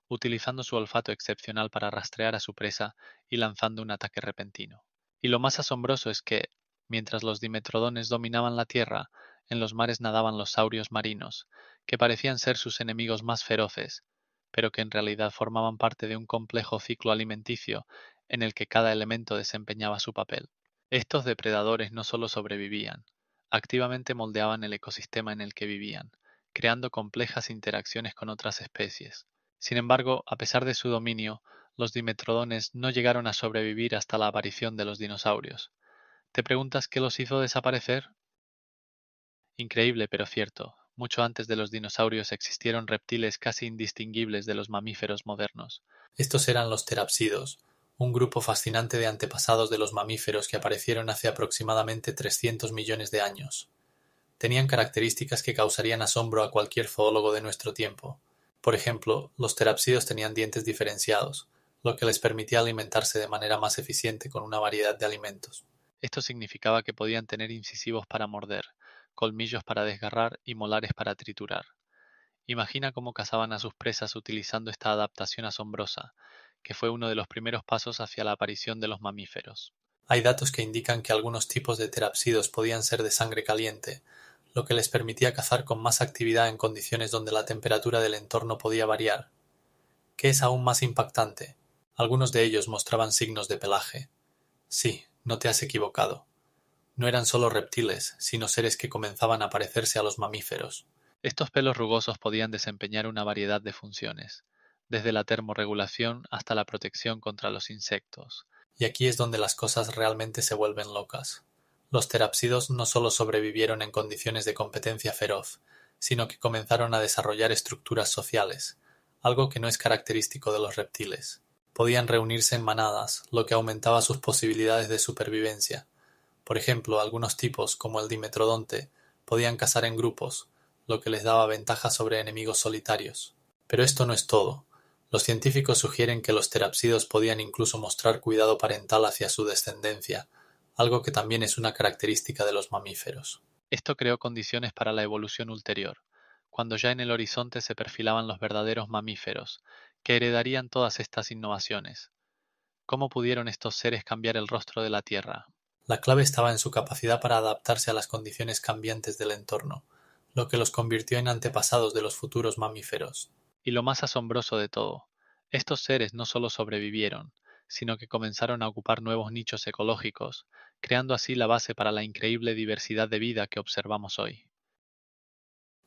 utilizando su olfato excepcional para rastrear a su presa y lanzando un ataque repentino. Y lo más asombroso es que, mientras los dimetrodones dominaban la tierra, en los mares nadaban los saurios marinos, que parecían ser sus enemigos más feroces. pero que en realidad formaban parte de un complejo ciclo alimenticio en el que cada elemento desempeñaba su papel. Estos depredadores no solo sobrevivían, activamente moldeaban el ecosistema en el que vivían, creando complejas interacciones con otras especies. Sin embargo, a pesar de su dominio, los dimetrodones no llegaron a sobrevivir hasta la aparición de los dinosaurios. ¿Te preguntas qué los hizo desaparecer? Increíble pero cierto, mucho antes de los dinosaurios existieron reptiles casi indistinguibles de los mamíferos modernos. Estos eran los terapsidos, un grupo fascinante de antepasados de los mamíferos que aparecieron hace aproximadamente 300 millones de años. Tenían características que causarían asombro a cualquier zoólogo de nuestro tiempo. Por ejemplo, los terapsidos tenían dientes diferenciados, lo que les permitía alimentarse de manera más eficiente con una variedad de alimentos. Esto significaba que podían tener incisivos para morder, colmillos para desgarrar y molares para triturar. Imagina cómo cazaban a sus presas utilizando esta adaptación asombrosa, que fue uno de los primeros pasos hacia la aparición de los mamíferos. Hay datos que indican que algunos tipos de terapsidos podían ser de sangre caliente, lo que les permitía cazar con más actividad en condiciones donde la temperatura del entorno podía variar. ¿Qué es aún más impactante? Algunos de ellos mostraban signos de pelaje. Sí, no te has equivocado. No eran solo reptiles, sino seres que comenzaban a parecerse a los mamíferos. Estos pelos rugosos podían desempeñar una variedad de funciones, desde la termorregulación hasta la protección contra los insectos. Y aquí es donde las cosas realmente se vuelven locas. Los terapsidos no solo sobrevivieron en condiciones de competencia feroz, sino que comenzaron a desarrollar estructuras sociales, algo que no es característico de los reptiles. Podían reunirse en manadas, lo que aumentaba sus posibilidades de supervivencia. Por ejemplo, algunos tipos, como el dimetrodonte, podían cazar en grupos, lo que les daba ventaja sobre enemigos solitarios. Pero esto no es todo. Los científicos sugieren que los terapsidos podían incluso mostrar cuidado parental hacia su descendencia, algo que también es una característica de los mamíferos. Esto creó condiciones para la evolución ulterior, cuando ya en el horizonte se perfilaban los verdaderos mamíferos, que heredarían todas estas innovaciones. ¿Cómo pudieron estos seres cambiar el rostro de la Tierra? La clave estaba en su capacidad para adaptarse a las condiciones cambiantes del entorno, lo que los convirtió en antepasados de los futuros mamíferos. Y lo más asombroso de todo, estos seres no solo sobrevivieron, sino que comenzaron a ocupar nuevos nichos ecológicos, creando así la base para la increíble diversidad de vida que observamos hoy.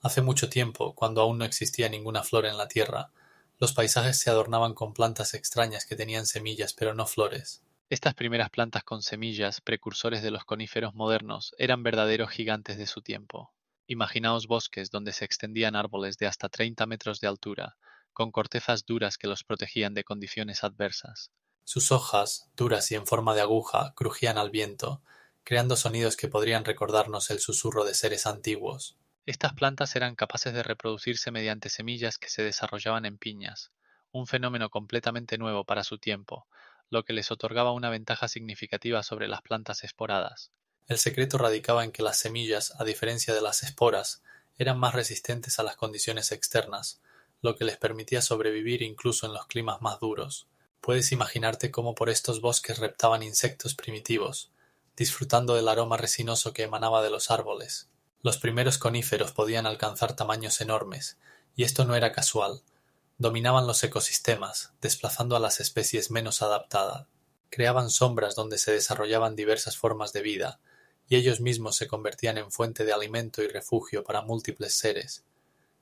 Hace mucho tiempo, cuando aún no existía ninguna flor en la Tierra, los paisajes se adornaban con plantas extrañas que tenían semillas pero no flores. Estas primeras plantas con semillas, precursores de los coníferos modernos, eran verdaderos gigantes de su tiempo. Imaginaos bosques donde se extendían árboles de hasta 30 metros de altura, con cortezas duras que los protegían de condiciones adversas. Sus hojas, duras y en forma de aguja, crujían al viento, creando sonidos que podrían recordarnos el susurro de seres antiguos. Estas plantas eran capaces de reproducirse mediante semillas que se desarrollaban en piñas, un fenómeno completamente nuevo para su tiempo, lo que les otorgaba una ventaja significativa sobre las plantas esporadas. El secreto radicaba en que las semillas, a diferencia de las esporas, eran más resistentes a las condiciones externas, lo que les permitía sobrevivir incluso en los climas más duros. Puedes imaginarte cómo por estos bosques reptaban insectos primitivos, disfrutando del aroma resinoso que emanaba de los árboles. Los primeros coníferos podían alcanzar tamaños enormes, y esto no era casual. Dominaban los ecosistemas, desplazando a las especies menos adaptadas. Creaban sombras donde se desarrollaban diversas formas de vida, y ellos mismos se convertían en fuente de alimento y refugio para múltiples seres.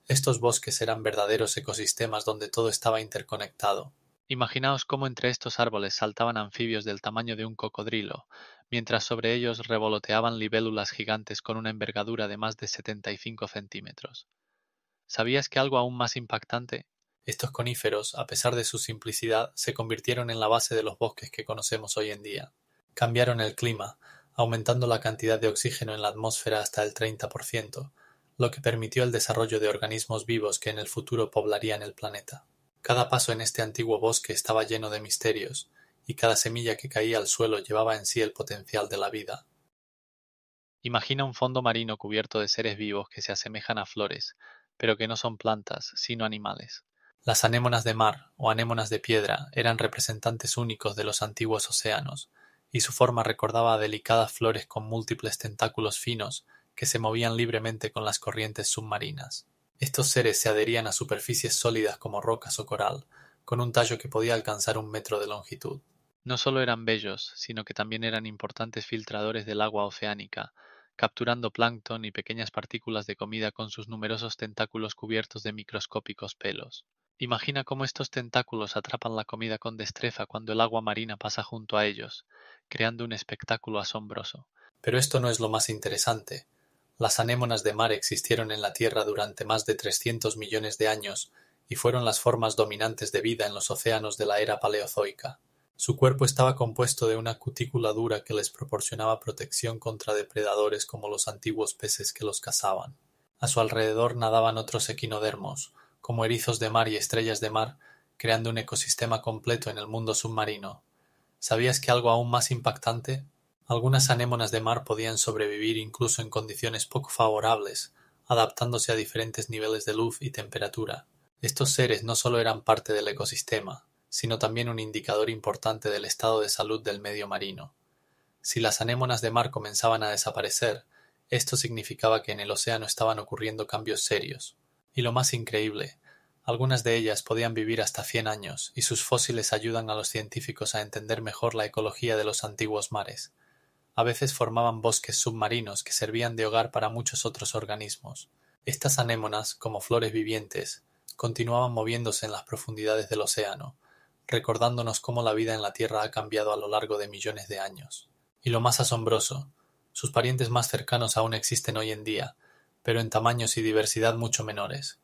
Estos bosques eran verdaderos ecosistemas donde todo estaba interconectado. Imaginaos cómo entre estos árboles saltaban anfibios del tamaño de un cocodrilo, mientras sobre ellos revoloteaban libélulas gigantes con una envergadura de más de 75 centímetros. ¿Sabías que algo aún más impactante? Estos coníferos, a pesar de su simplicidad, se convirtieron en la base de los bosques que conocemos hoy en día. Cambiaron el clima, aumentando la cantidad de oxígeno en la atmósfera hasta el 30%, lo que permitió el desarrollo de organismos vivos que en el futuro poblarían el planeta. Cada paso en este antiguo bosque estaba lleno de misterios, y cada semilla que caía al suelo llevaba en sí el potencial de la vida. Imagina un fondo marino cubierto de seres vivos que se asemejan a flores, pero que no son plantas, sino animales. Las anémonas de mar o anémonas de piedra eran representantes únicos de los antiguos océanos, y su forma recordaba a delicadas flores con múltiples tentáculos finos que se movían libremente con las corrientes submarinas. Estos seres se adherían a superficies sólidas como rocas o coral, con un tallo que podía alcanzar 1 metro de longitud. No solo eran bellos, sino que también eran importantes filtradores del agua oceánica, capturando plancton y pequeñas partículas de comida con sus numerosos tentáculos cubiertos de microscópicos pelos. Imagina cómo estos tentáculos atrapan la comida con destreza cuando el agua marina pasa junto a ellos, creando un espectáculo asombroso. Pero esto no es lo más interesante. Las anémonas de mar existieron en la Tierra durante más de 300 millones de años y fueron las formas dominantes de vida en los océanos de la era paleozoica. Su cuerpo estaba compuesto de una cutícula dura que les proporcionaba protección contra depredadores como los antiguos peces que los cazaban. A su alrededor nadaban otros equinodermos, como erizos de mar y estrellas de mar, creando un ecosistema completo en el mundo submarino. ¿Sabías que algo aún más impactante? Algunas anémonas de mar podían sobrevivir incluso en condiciones poco favorables, adaptándose a diferentes niveles de luz y temperatura. Estos seres no solo eran parte del ecosistema, sino también un indicador importante del estado de salud del medio marino. Si las anémonas de mar comenzaban a desaparecer, esto significaba que en el océano estaban ocurriendo cambios serios. Y lo más increíble, algunas de ellas podían vivir hasta 100 años, y sus fósiles ayudan a los científicos a entender mejor la ecología de los antiguos mares. A veces formaban bosques submarinos que servían de hogar para muchos otros organismos. Estas anémonas, como flores vivientes, continuaban moviéndose en las profundidades del océano, recordándonos cómo la vida en la Tierra ha cambiado a lo largo de millones de años. Y lo más asombroso, sus parientes más cercanos aún existen hoy en día, pero en tamaños y diversidad mucho menores.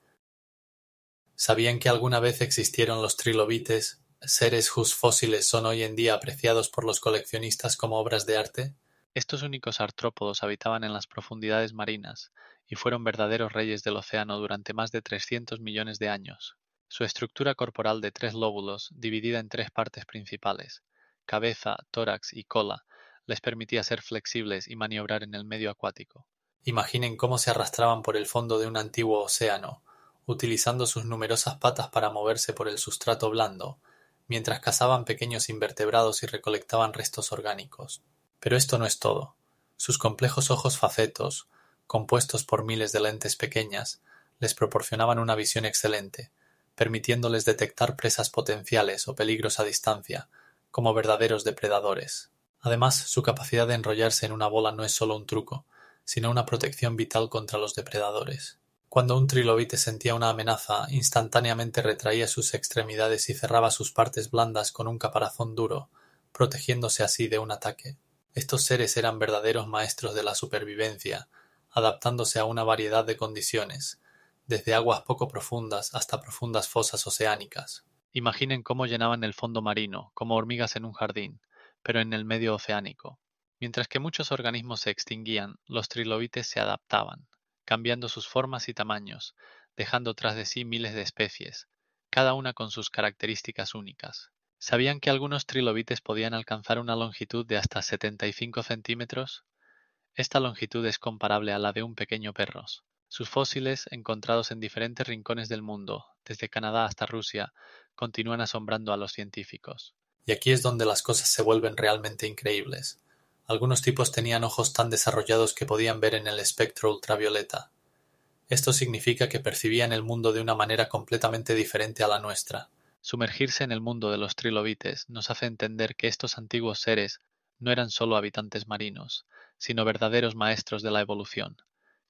¿Sabían que alguna vez existieron los trilobites, seres whose fósiles son hoy en día apreciados por los coleccionistas como obras de arte? Estos únicos artrópodos habitaban en las profundidades marinas y fueron verdaderos reyes del océano durante más de 300 millones de años. Su estructura corporal de 3 lóbulos, dividida en 3 partes principales, cabeza, tórax y cola, les permitía ser flexibles y maniobrar en el medio acuático. Imaginen cómo se arrastraban por el fondo de un antiguo océano, utilizando sus numerosas patas para moverse por el sustrato blando, mientras cazaban pequeños invertebrados y recolectaban restos orgánicos. Pero esto no es todo. Sus complejos ojos facetos, compuestos por miles de lentes pequeñas, les proporcionaban una visión excelente, permitiéndoles detectar presas potenciales o peligros a distancia, como verdaderos depredadores. Además, su capacidad de enrollarse en una bola no es solo un truco, sino una protección vital contra los depredadores. Cuando un trilobite sentía una amenaza, instantáneamente retraía sus extremidades y cerraba sus partes blandas con un caparazón duro, protegiéndose así de un ataque. Estos seres eran verdaderos maestros de la supervivencia, adaptándose a una variedad de condiciones, desde aguas poco profundas hasta profundas fosas oceánicas. Imaginen cómo llenaban el fondo marino, como hormigas en un jardín, pero en el medio oceánico. Mientras que muchos organismos se extinguían, los trilobites se adaptaban, cambiando sus formas y tamaños, dejando tras de sí miles de especies, cada una con sus características únicas. ¿Sabían que algunos trilobites podían alcanzar una longitud de hasta 75 centímetros? Esta longitud es comparable a la de un pequeño perro. Sus fósiles, encontrados en diferentes rincones del mundo, desde Canadá hasta Rusia, continúan asombrando a los científicos. Y aquí es donde las cosas se vuelven realmente increíbles. Algunos tipos tenían ojos tan desarrollados que podían ver en el espectro ultravioleta. Esto significa que percibían el mundo de una manera completamente diferente a la nuestra. Sumergirse en el mundo de los trilobites nos hace entender que estos antiguos seres no eran solo habitantes marinos, sino verdaderos maestros de la evolución,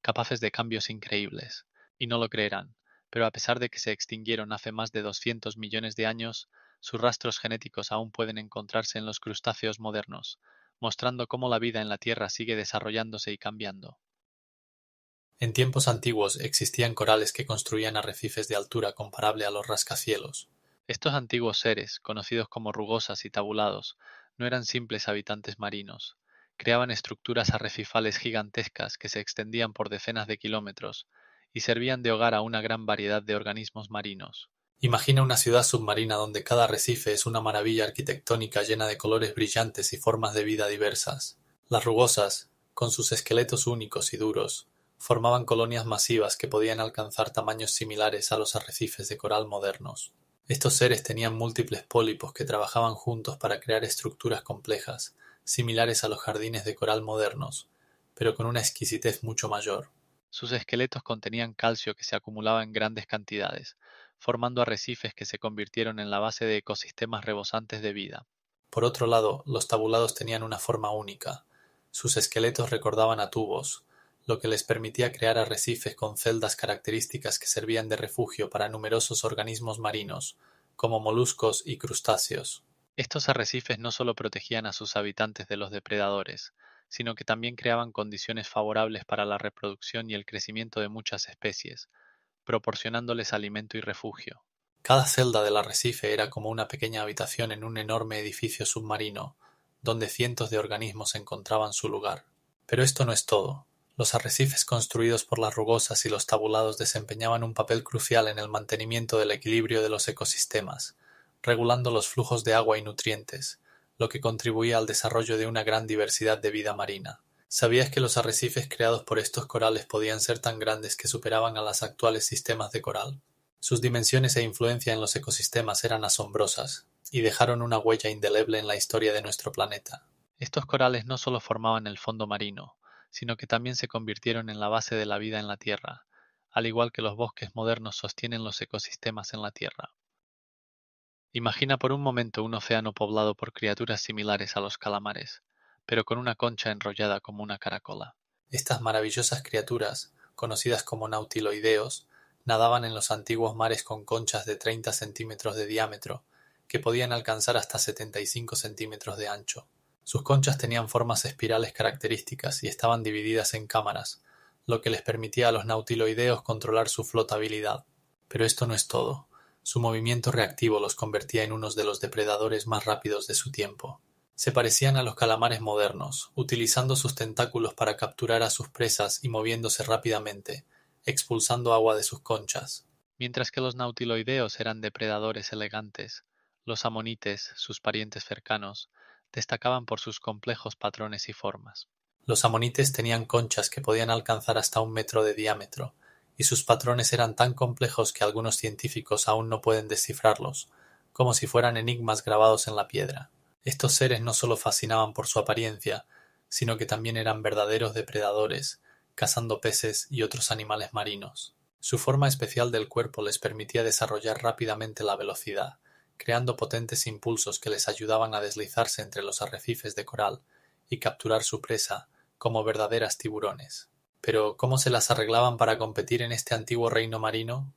capaces de cambios increíbles. Y no lo creerán, pero a pesar de que se extinguieron hace más de 200 millones de años, sus rastros genéticos aún pueden encontrarse en los crustáceos modernos, mostrando cómo la vida en la Tierra sigue desarrollándose y cambiando. En tiempos antiguos existían corales que construían arrecifes de altura comparable a los rascacielos. Estos antiguos seres, conocidos como rugosas y tabulados, no eran simples habitantes marinos. Creaban estructuras arrecifales gigantescas que se extendían por decenas de kilómetros y servían de hogar a una gran variedad de organismos marinos. Imagina una ciudad submarina donde cada arrecife es una maravilla arquitectónica llena de colores brillantes y formas de vida diversas. Las rugosas, con sus esqueletos únicos y duros, formaban colonias masivas que podían alcanzar tamaños similares a los arrecifes de coral modernos. Estos seres tenían múltiples pólipos que trabajaban juntos para crear estructuras complejas, similares a los jardines de coral modernos, pero con una exquisitez mucho mayor. Sus esqueletos contenían calcio que se acumulaba en grandes cantidades, formando arrecifes que se convirtieron en la base de ecosistemas rebosantes de vida. Por otro lado, los tabulados tenían una forma única. Sus esqueletos recordaban a tubos, lo que les permitía crear arrecifes con celdas características que servían de refugio para numerosos organismos marinos, como moluscos y crustáceos. Estos arrecifes no solo protegían a sus habitantes de los depredadores, sino que también creaban condiciones favorables para la reproducción y el crecimiento de muchas especies, proporcionándoles alimento y refugio. Cada celda del arrecife era como una pequeña habitación en un enorme edificio submarino, donde cientos de organismos encontraban su lugar. Pero esto no es todo. Los arrecifes construidos por las rugosas y los tabulados desempeñaban un papel crucial en el mantenimiento del equilibrio de los ecosistemas, regulando los flujos de agua y nutrientes, lo que contribuía al desarrollo de una gran diversidad de vida marina. ¿Sabías que los arrecifes creados por estos corales podían ser tan grandes que superaban a los actuales sistemas de coral? Sus dimensiones e influencia en los ecosistemas eran asombrosas, y dejaron una huella indeleble en la historia de nuestro planeta. Estos corales no solo formaban el fondo marino, sino que también se convirtieron en la base de la vida en la Tierra, al igual que los bosques modernos sostienen los ecosistemas en la Tierra. Imagina por un momento un océano poblado por criaturas similares a los calamares, pero con una concha enrollada como una caracola. Estas maravillosas criaturas, conocidas como nautiloideos, nadaban en los antiguos mares con conchas de 30 centímetros de diámetro, que podían alcanzar hasta 75 centímetros de ancho. Sus conchas tenían formas espirales características y estaban divididas en cámaras, lo que les permitía a los nautiloideos controlar su flotabilidad. Pero esto no es todo. Su movimiento reactivo los convertía en unos de los depredadores más rápidos de su tiempo. Se parecían a los calamares modernos, utilizando sus tentáculos para capturar a sus presas y moviéndose rápidamente, expulsando agua de sus conchas. Mientras que los nautiloideos eran depredadores elegantes, los amonites, sus parientes cercanos, destacaban por sus complejos patrones y formas. Los amonites tenían conchas que podían alcanzar hasta 1 metro de diámetro, y sus patrones eran tan complejos que algunos científicos aún no pueden descifrarlos, como si fueran enigmas grabados en la piedra. Estos seres no solo fascinaban por su apariencia, sino que también eran verdaderos depredadores, cazando peces y otros animales marinos. Su forma especial del cuerpo les permitía desarrollar rápidamente la velocidad, creando potentes impulsos que les ayudaban a deslizarse entre los arrecifes de coral y capturar su presa como verdaderas tiburones. Pero ¿cómo se las arreglaban para competir en este antiguo reino marino?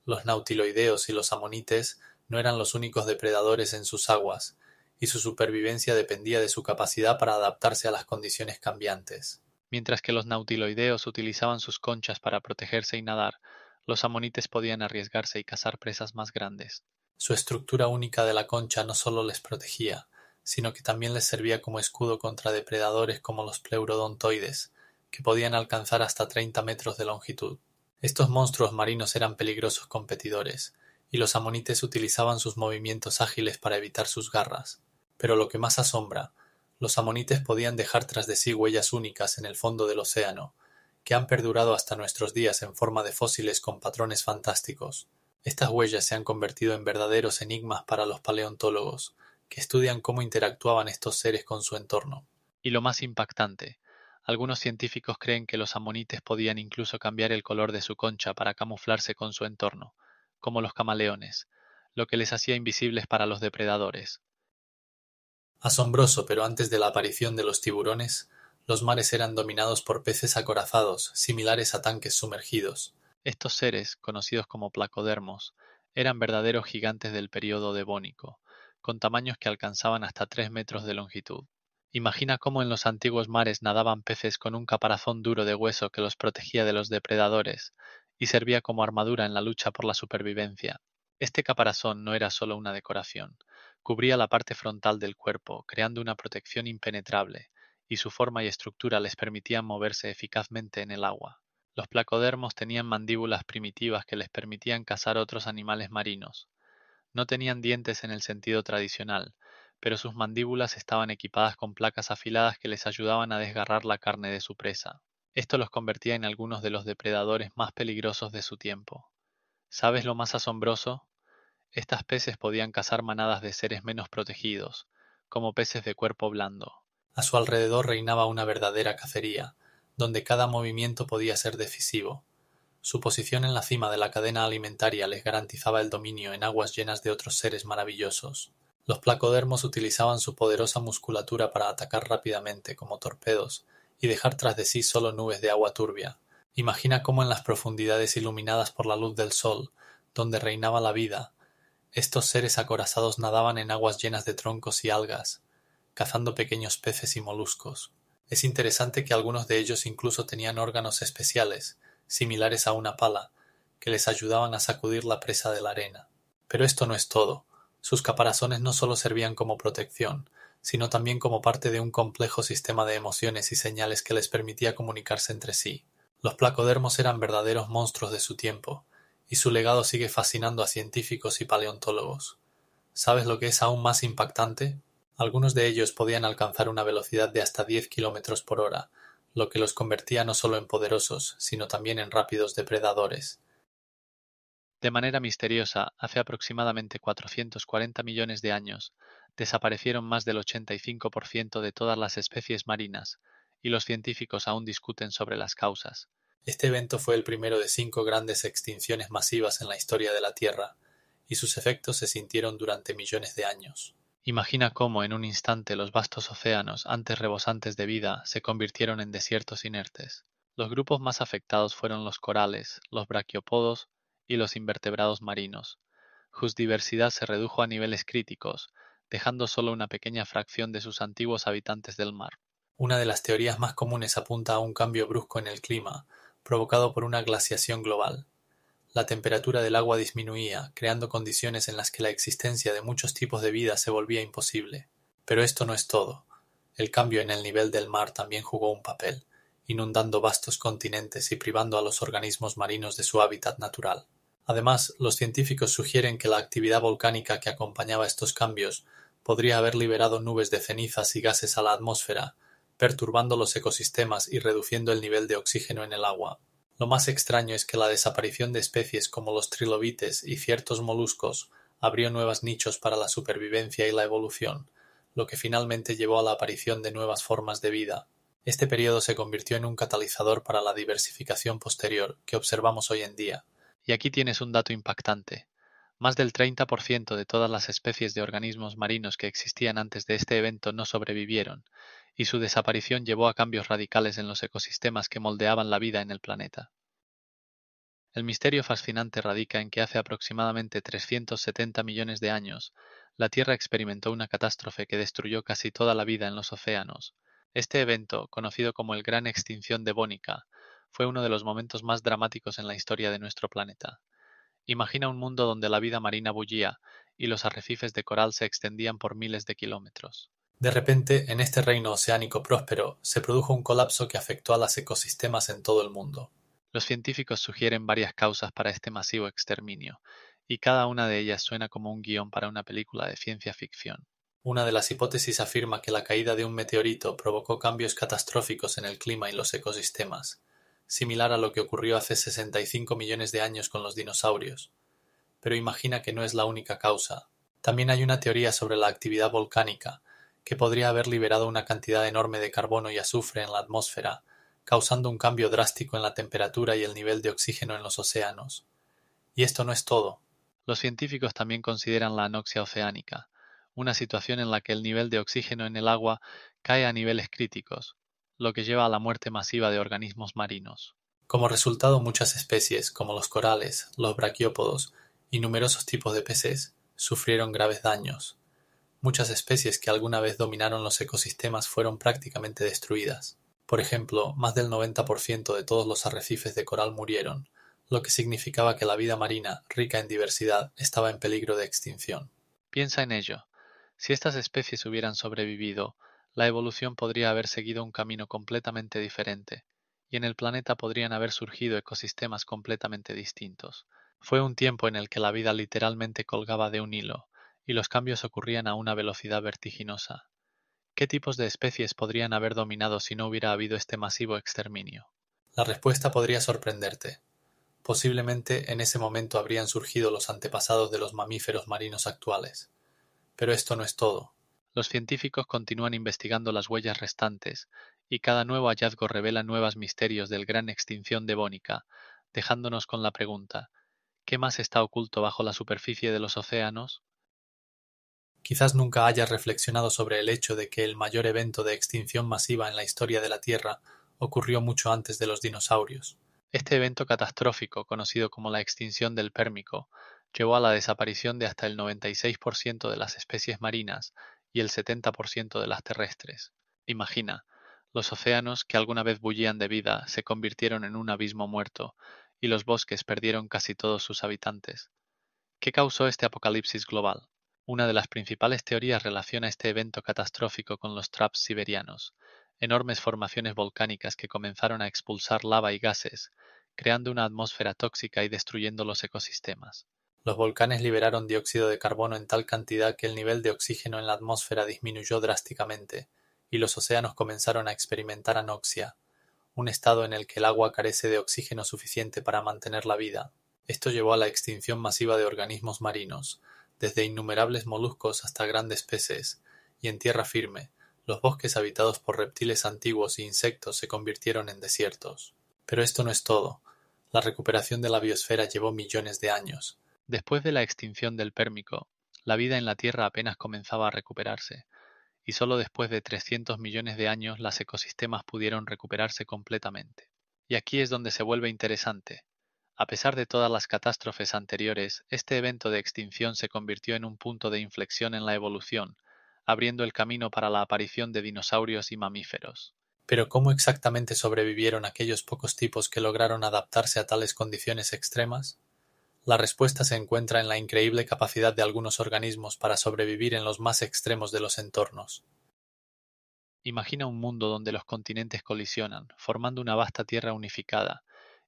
Los nautiloideos y los amonites no eran los únicos depredadores en sus aguas, y su supervivencia dependía de su capacidad para adaptarse a las condiciones cambiantes. Mientras que los nautiloideos utilizaban sus conchas para protegerse y nadar, los amonites podían arriesgarse y cazar presas más grandes. Su estructura única de la concha no solo les protegía, sino que también les servía como escudo contra depredadores como los pleurodontoides, que podían alcanzar hasta 30 metros de longitud. Estos monstruos marinos eran peligrosos competidores, y los amonites utilizaban sus movimientos ágiles para evitar sus garras. Pero lo que más asombra, los amonites podían dejar tras de sí huellas únicas en el fondo del océano, que han perdurado hasta nuestros días en forma de fósiles con patrones fantásticos. Estas huellas se han convertido en verdaderos enigmas para los paleontólogos, que estudian cómo interactuaban estos seres con su entorno. Y lo más impactante, algunos científicos creen que los amonites podían incluso cambiar el color de su concha para camuflarse con su entorno, como los camaleones, lo que les hacía invisibles para los depredadores. Asombroso, pero antes de la aparición de los tiburones, los mares eran dominados por peces acorazados, similares a tanques sumergidos. Estos seres, conocidos como placodermos, eran verdaderos gigantes del período devónico, con tamaños que alcanzaban hasta 3 metros de longitud. Imagina cómo en los antiguos mares nadaban peces con un caparazón duro de hueso que los protegía de los depredadores y servía como armadura en la lucha por la supervivencia. Este caparazón no era solo una decoración, cubría la parte frontal del cuerpo, creando una protección impenetrable, y su forma y estructura les permitían moverse eficazmente en el agua. Los placodermos tenían mandíbulas primitivas que les permitían cazar otros animales marinos. No tenían dientes en el sentido tradicional, pero sus mandíbulas estaban equipadas con placas afiladas que les ayudaban a desgarrar la carne de su presa. Esto los convertía en algunos de los depredadores más peligrosos de su tiempo. ¿Sabes lo más asombroso? Estas peces podían cazar manadas de seres menos protegidos, como peces de cuerpo blando. A su alrededor reinaba una verdadera cacería, donde cada movimiento podía ser decisivo. Su posición en la cima de la cadena alimentaria les garantizaba el dominio en aguas llenas de otros seres maravillosos. Los placodermos utilizaban su poderosa musculatura para atacar rápidamente, como torpedos, y dejar tras de sí solo nubes de agua turbia. Imagina cómo en las profundidades iluminadas por la luz del sol, donde reinaba la vida, estos seres acorazados nadaban en aguas llenas de troncos y algas, cazando pequeños peces y moluscos. Es interesante que algunos de ellos incluso tenían órganos especiales, similares a una pala, que les ayudaban a sacudir la presa de la arena. Pero esto no es todo. Sus caparazones no solo servían como protección, sino también como parte de un complejo sistema de emociones y señales que les permitía comunicarse entre sí. Los placodermos eran verdaderos monstruos de su tiempo, y su legado sigue fascinando a científicos y paleontólogos. ¿Sabes lo que es aún más impactante? Algunos de ellos podían alcanzar una velocidad de hasta 10 kilómetros por hora, lo que los convertía no solo en poderosos, sino también en rápidos depredadores. De manera misteriosa, hace aproximadamente 440 millones de años, desaparecieron más del 85% de todas las especies marinas, y los científicos aún discuten sobre las causas. Este evento fue el primero de 5 grandes extinciones masivas en la historia de la Tierra, y sus efectos se sintieron durante millones de años. Imagina cómo en un instante los vastos océanos, antes rebosantes de vida, se convirtieron en desiertos inertes. Los grupos más afectados fueron los corales, los braquiópodos y los invertebrados marinos, whose diversidad se redujo a niveles críticos, dejando solo una pequeña fracción de sus antiguos habitantes del mar. Una de las teorías más comunes apunta a un cambio brusco en el clima, provocado por una glaciación global. La temperatura del agua disminuía, creando condiciones en las que la existencia de muchos tipos de vida se volvía imposible. Pero esto no es todo. El cambio en el nivel del mar también jugó un papel, inundando vastos continentes y privando a los organismos marinos de su hábitat natural. Además, los científicos sugieren que la actividad volcánica que acompañaba estos cambios podría haber liberado nubes de cenizas y gases a la atmósfera, perturbando los ecosistemas y reduciendo el nivel de oxígeno en el agua. Lo más extraño es que la desaparición de especies como los trilobites y ciertos moluscos abrió nuevos nichos para la supervivencia y la evolución, lo que finalmente llevó a la aparición de nuevas formas de vida. Este periodo se convirtió en un catalizador para la diversificación posterior que observamos hoy en día. Y aquí tienes un dato impactante. Más del 30% de todas las especies de organismos marinos que existían antes de este evento no sobrevivieron, y su desaparición llevó a cambios radicales en los ecosistemas que moldeaban la vida en el planeta. El misterio fascinante radica en que hace aproximadamente 370 millones de años, la Tierra experimentó una catástrofe que destruyó casi toda la vida en los océanos. Este evento, conocido como el Gran Extinción Devónica, fue uno de los momentos más dramáticos en la historia de nuestro planeta. Imagina un mundo donde la vida marina bullía y los arrecifes de coral se extendían por miles de kilómetros. De repente, en este reino oceánico próspero, se produjo un colapso que afectó a los ecosistemas en todo el mundo. Los científicos sugieren varias causas para este masivo exterminio, y cada una de ellas suena como un guión para una película de ciencia ficción. Una de las hipótesis afirma que la caída de un meteorito provocó cambios catastróficos en el clima y los ecosistemas, similar a lo que ocurrió hace 65 millones de años con los dinosaurios. Pero imagina que no es la única causa. También hay una teoría sobre la actividad volcánica, que podría haber liberado una cantidad enorme de carbono y azufre en la atmósfera, causando un cambio drástico en la temperatura y el nivel de oxígeno en los océanos. Y esto no es todo. Los científicos también consideran la anoxia oceánica, una situación en la que el nivel de oxígeno en el agua cae a niveles críticos, lo que lleva a la muerte masiva de organismos marinos. Como resultado, muchas especies, como los corales, los braquiópodos y numerosos tipos de peces, sufrieron graves daños. Muchas especies que alguna vez dominaron los ecosistemas fueron prácticamente destruidas. Por ejemplo, más del 90% de todos los arrecifes de coral murieron, lo que significaba que la vida marina, rica en diversidad, estaba en peligro de extinción. Piensa en ello. Si estas especies hubieran sobrevivido, la evolución podría haber seguido un camino completamente diferente, y en el planeta podrían haber surgido ecosistemas completamente distintos. Fue un tiempo en el que la vida literalmente colgaba de un hilo, y los cambios ocurrían a una velocidad vertiginosa. ¿Qué tipos de especies podrían haber dominado si no hubiera habido este masivo exterminio? La respuesta podría sorprenderte. Posiblemente en ese momento habrían surgido los antepasados de los mamíferos marinos actuales. Pero esto no es todo. Los científicos continúan investigando las huellas restantes y cada nuevo hallazgo revela nuevos misterios del gran extinción devónica, dejándonos con la pregunta: ¿qué más está oculto bajo la superficie de los océanos? Quizás nunca hayas reflexionado sobre el hecho de que el mayor evento de extinción masiva en la historia de la Tierra ocurrió mucho antes de los dinosaurios. Este evento catastrófico, conocido como la extinción del Pérmico, llevó a la desaparición de hasta el 96% de las especies marinas y el 70% de las terrestres. Imagina, los océanos que alguna vez bullían de vida se convirtieron en un abismo muerto, y los bosques perdieron casi todos sus habitantes. ¿Qué causó este apocalipsis global? Una de las principales teorías relaciona este evento catastrófico con los traps siberianos, enormes formaciones volcánicas que comenzaron a expulsar lava y gases, creando una atmósfera tóxica y destruyendo los ecosistemas. Los volcanes liberaron dióxido de carbono en tal cantidad que el nivel de oxígeno en la atmósfera disminuyó drásticamente, y los océanos comenzaron a experimentar anoxia, un estado en el que el agua carece de oxígeno suficiente para mantener la vida. Esto llevó a la extinción masiva de organismos marinos, desde innumerables moluscos hasta grandes peces, y en tierra firme, los bosques habitados por reptiles antiguos e insectos se convirtieron en desiertos. Pero esto no es todo. La recuperación de la biosfera llevó millones de años. Después de la extinción del Pérmico, la vida en la Tierra apenas comenzaba a recuperarse, y solo después de 300 millones de años los ecosistemas pudieron recuperarse completamente. Y aquí es donde se vuelve interesante. A pesar de todas las catástrofes anteriores, este evento de extinción se convirtió en un punto de inflexión en la evolución, abriendo el camino para la aparición de dinosaurios y mamíferos. Pero ¿cómo exactamente sobrevivieron aquellos pocos tipos que lograron adaptarse a tales condiciones extremas? La respuesta se encuentra en la increíble capacidad de algunos organismos para sobrevivir en los más extremos de los entornos. Imagina un mundo donde los continentes colisionan, formando una vasta tierra unificada,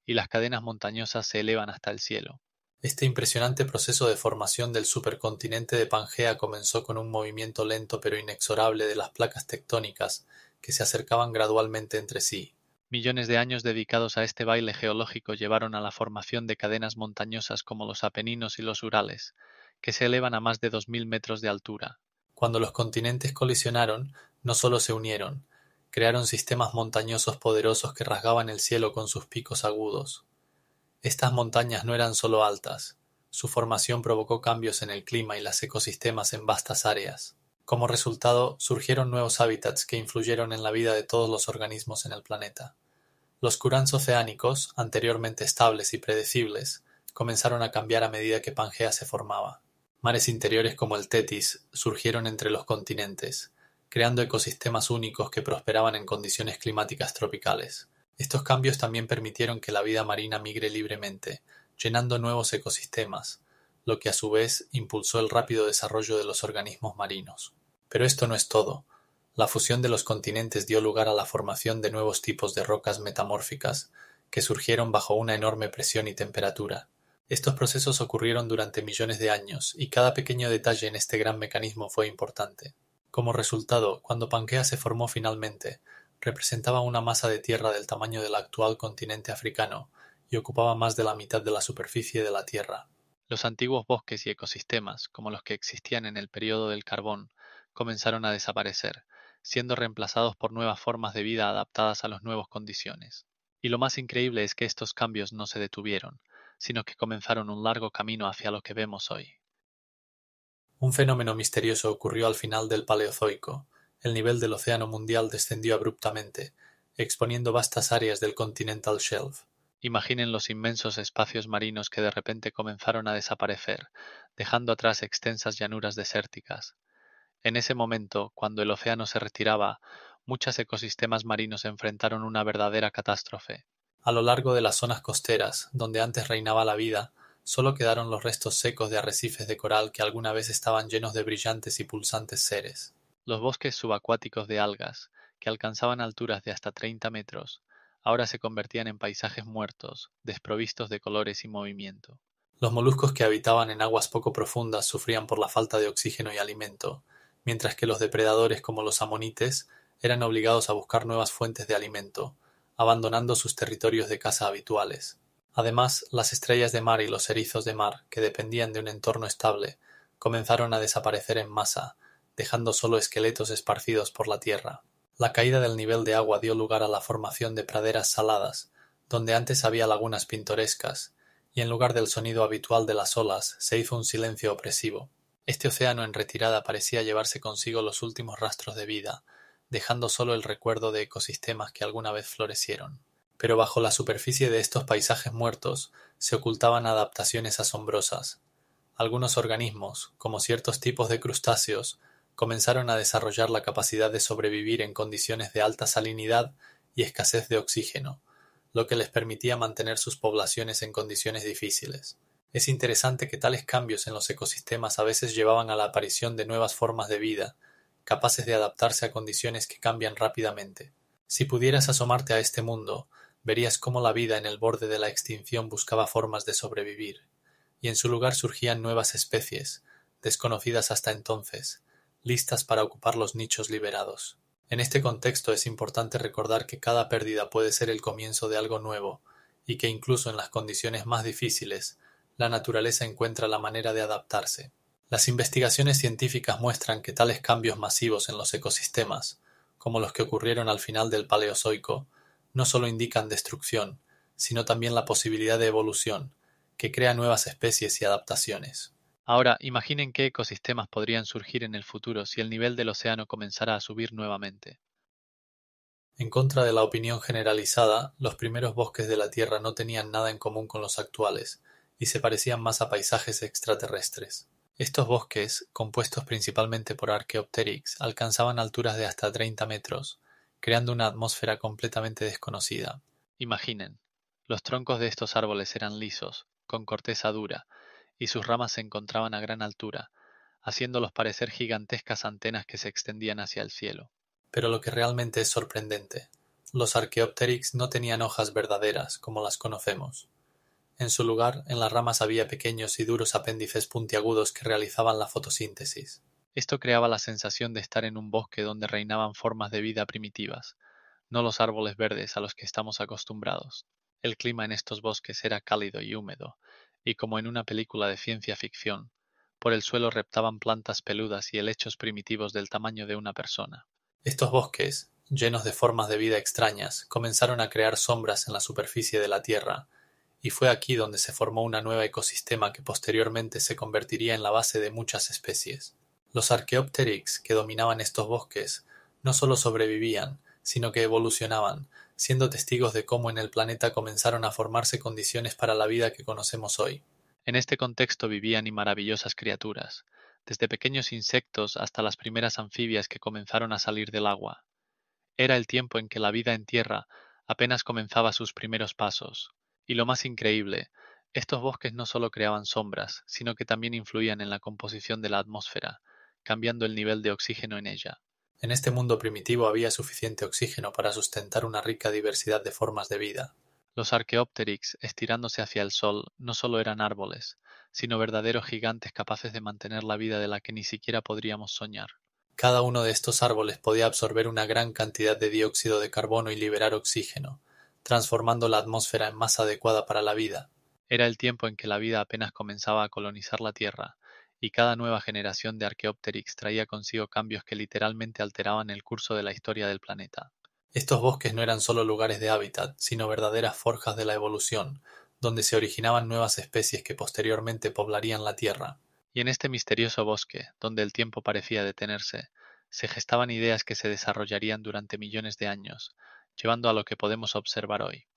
y las cadenas montañosas se elevan hasta el cielo. Este impresionante proceso de formación del supercontinente de Pangea comenzó con un movimiento lento pero inexorable de las placas tectónicas que se acercaban gradualmente entre sí. Millones de años dedicados a este baile geológico llevaron a la formación de cadenas montañosas como los Apeninos y los Urales, que se elevan a más de 2000 metros de altura. Cuando los continentes colisionaron, no solo se unieron, crearon sistemas montañosos poderosos que rasgaban el cielo con sus picos agudos. Estas montañas no eran solo altas, su formación provocó cambios en el clima y los ecosistemas en vastas áreas. Como resultado, surgieron nuevos hábitats que influyeron en la vida de todos los organismos en el planeta. Los currents oceánicos, anteriormente estables y predecibles, comenzaron a cambiar a medida que Pangea se formaba. Mares interiores como el Tetis surgieron entre los continentes, creando ecosistemas únicos que prosperaban en condiciones climáticas tropicales. Estos cambios también permitieron que la vida marina migre libremente, llenando nuevos ecosistemas, lo que a su vez impulsó el rápido desarrollo de los organismos marinos. Pero esto no es todo. La fusión de los continentes dio lugar a la formación de nuevos tipos de rocas metamórficas, que surgieron bajo una enorme presión y temperatura. Estos procesos ocurrieron durante millones de años, y cada pequeño detalle en este gran mecanismo fue importante. Como resultado, cuando Pangea se formó finalmente, representaba una masa de tierra del tamaño del actual continente africano y ocupaba más de la mitad de la superficie de la Tierra. Los antiguos bosques y ecosistemas, como los que existían en el período del Carbón, comenzaron a desaparecer, siendo reemplazados por nuevas formas de vida adaptadas a las nuevas condiciones. Y lo más increíble es que estos cambios no se detuvieron, sino que comenzaron un largo camino hacia lo que vemos hoy. Un fenómeno misterioso ocurrió al final del Paleozoico. El nivel del océano mundial descendió abruptamente, exponiendo vastas áreas del continental shelf. Imaginen los inmensos espacios marinos que de repente comenzaron a desaparecer, dejando atrás extensas llanuras desérticas. En ese momento, cuando el océano se retiraba, muchos ecosistemas marinos enfrentaron una verdadera catástrofe. A lo largo de las zonas costeras, donde antes reinaba la vida, solo quedaron los restos secos de arrecifes de coral que alguna vez estaban llenos de brillantes y pulsantes seres. Los bosques subacuáticos de algas, que alcanzaban alturas de hasta 30 metros, ahora se convertían en paisajes muertos, desprovistos de colores y movimiento. Los moluscos que habitaban en aguas poco profundas sufrían por la falta de oxígeno y alimento, mientras que los depredadores como los amonites eran obligados a buscar nuevas fuentes de alimento, abandonando sus territorios de caza habituales. Además, las estrellas de mar y los erizos de mar, que dependían de un entorno estable, comenzaron a desaparecer en masa, dejando solo esqueletos esparcidos por la tierra. La caída del nivel de agua dio lugar a la formación de praderas saladas, donde antes había lagunas pintorescas, y en lugar del sonido habitual de las olas se hizo un silencio opresivo. Este océano en retirada parecía llevarse consigo los últimos rastros de vida, dejando solo el recuerdo de ecosistemas que alguna vez florecieron. Pero bajo la superficie de estos paisajes muertos se ocultaban adaptaciones asombrosas. Algunos organismos, como ciertos tipos de crustáceos, comenzaron a desarrollar la capacidad de sobrevivir en condiciones de alta salinidad y escasez de oxígeno, lo que les permitía mantener sus poblaciones en condiciones difíciles. Es interesante que tales cambios en los ecosistemas a veces llevaban a la aparición de nuevas formas de vida, capaces de adaptarse a condiciones que cambian rápidamente. Si pudieras asomarte a este mundo, verías cómo la vida en el borde de la extinción buscaba formas de sobrevivir, y en su lugar surgían nuevas especies, desconocidas hasta entonces, listas para ocupar los nichos liberados. En este contexto es importante recordar que cada pérdida puede ser el comienzo de algo nuevo, y que incluso en las condiciones más difíciles, la naturaleza encuentra la manera de adaptarse. Las investigaciones científicas muestran que tales cambios masivos en los ecosistemas, como los que ocurrieron al final del Paleozoico, no solo indican destrucción, sino también la posibilidad de evolución, que crea nuevas especies y adaptaciones. Ahora, imaginen qué ecosistemas podrían surgir en el futuro si el nivel del océano comenzara a subir nuevamente. En contra de la opinión generalizada, los primeros bosques de la Tierra no tenían nada en común con los actuales, y se parecían más a paisajes extraterrestres. Estos bosques, compuestos principalmente por Archaeopteryx, alcanzaban alturas de hasta 30 metros, creando una atmósfera completamente desconocida. Imaginen, los troncos de estos árboles eran lisos, con corteza dura, y sus ramas se encontraban a gran altura, haciéndolos parecer gigantescas antenas que se extendían hacia el cielo. Pero lo que realmente es sorprendente, los Archaeopteryx no tenían hojas verdaderas como las conocemos. En su lugar, en las ramas había pequeños y duros apéndices puntiagudos que realizaban la fotosíntesis. Esto creaba la sensación de estar en un bosque donde reinaban formas de vida primitivas, no los árboles verdes a los que estamos acostumbrados. El clima en estos bosques era cálido y húmedo, y como en una película de ciencia ficción, por el suelo reptaban plantas peludas y helechos primitivos del tamaño de una persona. Estos bosques, llenos de formas de vida extrañas, comenzaron a crear sombras en la superficie de la Tierra, y fue aquí donde se formó una nueva ecosistema que posteriormente se convertiría en la base de muchas especies. Los Archaeopteryx que dominaban estos bosques no solo sobrevivían, sino que evolucionaban, siendo testigos de cómo en el planeta comenzaron a formarse condiciones para la vida que conocemos hoy. En este contexto vivían y maravillosas criaturas, desde pequeños insectos hasta las primeras anfibias que comenzaron a salir del agua. Era el tiempo en que la vida en tierra apenas comenzaba sus primeros pasos. Y lo más increíble, estos bosques no solo creaban sombras, sino que también influían en la composición de la atmósfera, cambiando el nivel de oxígeno en ella. En este mundo primitivo había suficiente oxígeno para sustentar una rica diversidad de formas de vida. Los Archaeopteryx, estirándose hacia el sol, no solo eran árboles, sino verdaderos gigantes capaces de mantener la vida de la que ni siquiera podríamos soñar. Cada uno de estos árboles podía absorber una gran cantidad de dióxido de carbono y liberar oxígeno, transformando la atmósfera en más adecuada para la vida. Era el tiempo en que la vida apenas comenzaba a colonizar la Tierra, y cada nueva generación de Archaeopteryx traía consigo cambios que literalmente alteraban el curso de la historia del planeta. Estos bosques no eran solo lugares de hábitat, sino verdaderas forjas de la evolución, donde se originaban nuevas especies que posteriormente poblarían la Tierra. Y en este misterioso bosque, donde el tiempo parecía detenerse, se gestaban ideas que se desarrollarían durante millones de años, llevando a lo que podemos observar hoy.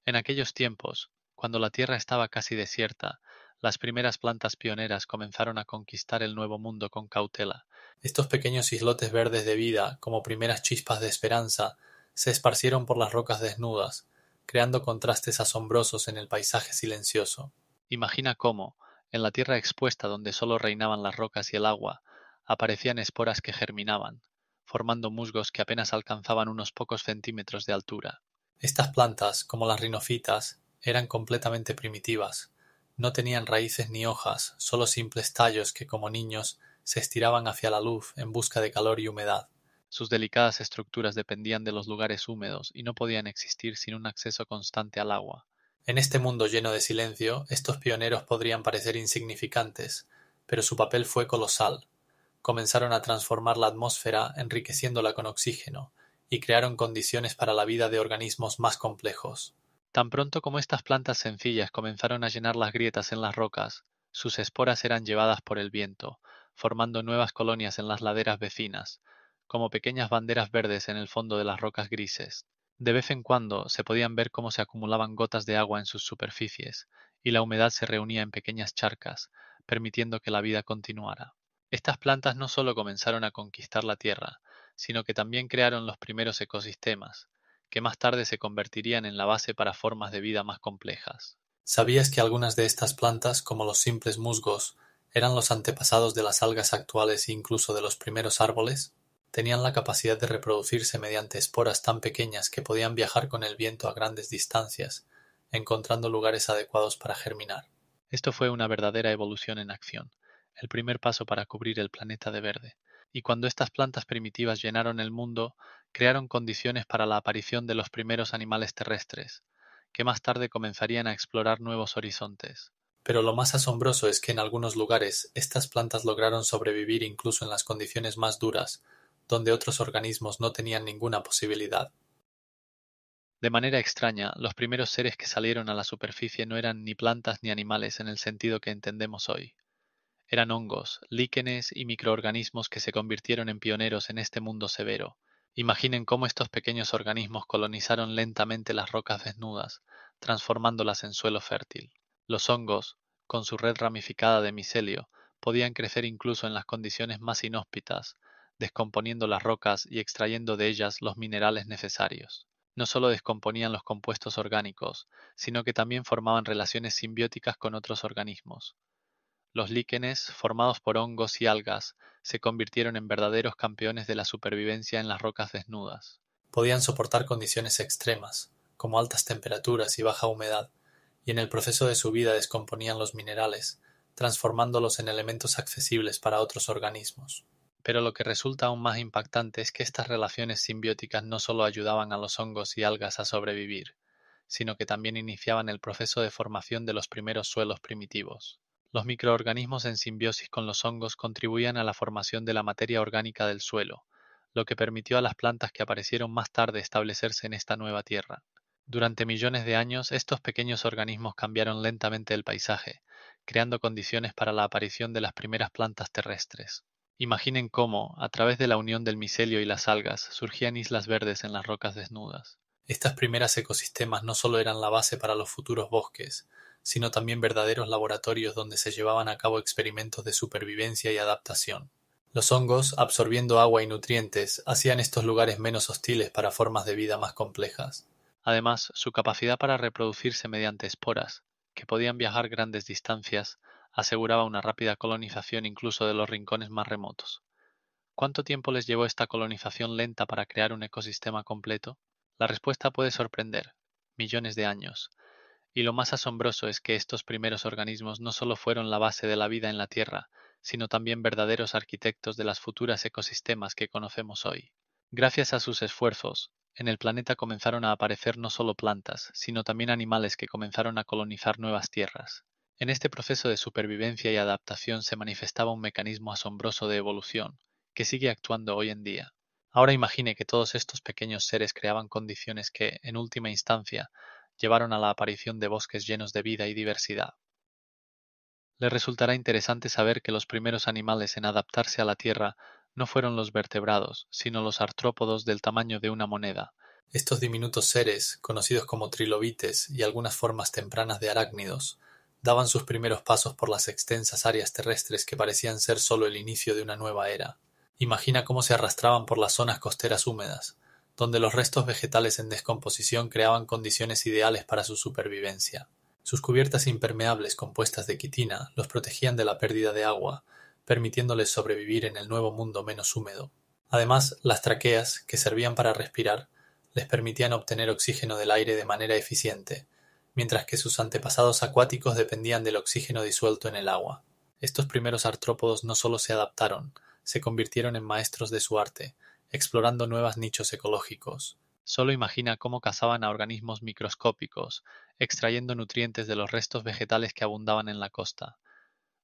En aquellos tiempos, cuando la Tierra estaba casi desierta, las primeras plantas pioneras comenzaron a conquistar el nuevo mundo con cautela. Estos pequeños islotes verdes de vida, como primeras chispas de esperanza, se esparcieron por las rocas desnudas, creando contrastes asombrosos en el paisaje silencioso. Imagina cómo, en la tierra expuesta donde solo reinaban las rocas y el agua, aparecían esporas que germinaban, formando musgos que apenas alcanzaban unos pocos centímetros de altura. Estas plantas, como las rinofitas, eran completamente primitivas. No tenían raíces ni hojas, solo simples tallos que, como niños, se estiraban hacia la luz en busca de calor y humedad. Sus delicadas estructuras dependían de los lugares húmedos y no podían existir sin un acceso constante al agua. En este mundo lleno de silencio, estos pioneros podrían parecer insignificantes, pero su papel fue colosal. comenzaron a transformar la atmósfera enriqueciéndola con oxígeno, y crearon condiciones para la vida de organismos más complejos. Tan pronto como estas plantas sencillas comenzaron a llenar las grietas en las rocas, sus esporas eran llevadas por el viento, formando nuevas colonias en las laderas vecinas, como pequeñas banderas verdes en el fondo de las rocas grises. De vez en cuando se podían ver cómo se acumulaban gotas de agua en sus superficies, y la humedad se reunía en pequeñas charcas, permitiendo que la vida continuara. Estas plantas no solo comenzaron a conquistar la Tierra, sino que también crearon los primeros ecosistemas, que más tarde se convertirían en la base para formas de vida más complejas. ¿Sabías que algunas de estas plantas, como los simples musgos, eran los antepasados de las algas actuales e incluso de los primeros árboles? Tenían la capacidad de reproducirse mediante esporas tan pequeñas que podían viajar con el viento a grandes distancias, encontrando lugares adecuados para germinar. Esto fue una verdadera evolución en acción, el primer paso para cubrir el planeta de verde. Y cuando estas plantas primitivas llenaron el mundo, crearon condiciones para la aparición de los primeros animales terrestres, que más tarde comenzarían a explorar nuevos horizontes. Pero lo más asombroso es que en algunos lugares estas plantas lograron sobrevivir incluso en las condiciones más duras, donde otros organismos no tenían ninguna posibilidad. De manera extraña, los primeros seres que salieron a la superficie no eran ni plantas ni animales en el sentido que entendemos hoy. Eran hongos, líquenes y microorganismos que se convirtieron en pioneros en este mundo severo. Imaginen cómo estos pequeños organismos colonizaron lentamente las rocas desnudas, transformándolas en suelo fértil. Los hongos, con su red ramificada de micelio, podían crecer incluso en las condiciones más inhóspitas, descomponiendo las rocas y extrayendo de ellas los minerales necesarios. No solo descomponían los compuestos orgánicos, sino que también formaban relaciones simbióticas con otros organismos. Los líquenes, formados por hongos y algas, se convirtieron en verdaderos campeones de la supervivencia en las rocas desnudas. Podían soportar condiciones extremas, como altas temperaturas y baja humedad, y en el proceso de su vida descomponían los minerales, transformándolos en elementos accesibles para otros organismos. Pero lo que resulta aún más impactante es que estas relaciones simbióticas no solo ayudaban a los hongos y algas a sobrevivir, sino que también iniciaban el proceso de formación de los primeros suelos primitivos. Los microorganismos en simbiosis con los hongos contribuían a la formación de la materia orgánica del suelo, lo que permitió a las plantas que aparecieron más tarde establecerse en esta nueva tierra. Durante millones de años, estos pequeños organismos cambiaron lentamente el paisaje, creando condiciones para la aparición de las primeras plantas terrestres. Imaginen cómo, a través de la unión del micelio y las algas, surgían islas verdes en las rocas desnudas. Estas primeras ecosistemas no solo eran la base para los futuros bosques, sino también verdaderos laboratorios donde se llevaban a cabo experimentos de supervivencia y adaptación. Los hongos, absorbiendo agua y nutrientes, hacían estos lugares menos hostiles para formas de vida más complejas. Además, su capacidad para reproducirse mediante esporas, que podían viajar grandes distancias, aseguraba una rápida colonización incluso de los rincones más remotos. ¿Cuánto tiempo les llevó esta colonización lenta para crear un ecosistema completo? La respuesta puede sorprender: millones de años. Y lo más asombroso es que estos primeros organismos no solo fueron la base de la vida en la Tierra, sino también verdaderos arquitectos de las futuras ecosistemas que conocemos hoy. Gracias a sus esfuerzos, en el planeta comenzaron a aparecer no solo plantas, sino también animales que comenzaron a colonizar nuevas tierras. En este proceso de supervivencia y adaptación se manifestaba un mecanismo asombroso de evolución, que sigue actuando hoy en día. Ahora imagine que todos estos pequeños seres creaban condiciones que, en última instancia, llevaron a la aparición de bosques llenos de vida y diversidad. Le resultará interesante saber que los primeros animales en adaptarse a la Tierra no fueron los vertebrados, sino los artrópodos del tamaño de una moneda. Estos diminutos seres, conocidos como trilobites y algunas formas tempranas de arácnidos, daban sus primeros pasos por las extensas áreas terrestres que parecían ser solo el inicio de una nueva era. Imagina cómo se arrastraban por las zonas costeras húmedas, donde los restos vegetales en descomposición creaban condiciones ideales para su supervivencia. Sus cubiertas impermeables compuestas de quitina los protegían de la pérdida de agua, permitiéndoles sobrevivir en el nuevo mundo menos húmedo. Además, las traqueas, que servían para respirar, les permitían obtener oxígeno del aire de manera eficiente, mientras que sus antepasados acuáticos dependían del oxígeno disuelto en el agua. Estos primeros artrópodos no solo se adaptaron, se convirtieron en maestros de su arte, explorando nuevos nichos ecológicos. Solo imagina cómo cazaban a organismos microscópicos, extrayendo nutrientes de los restos vegetales que abundaban en la costa.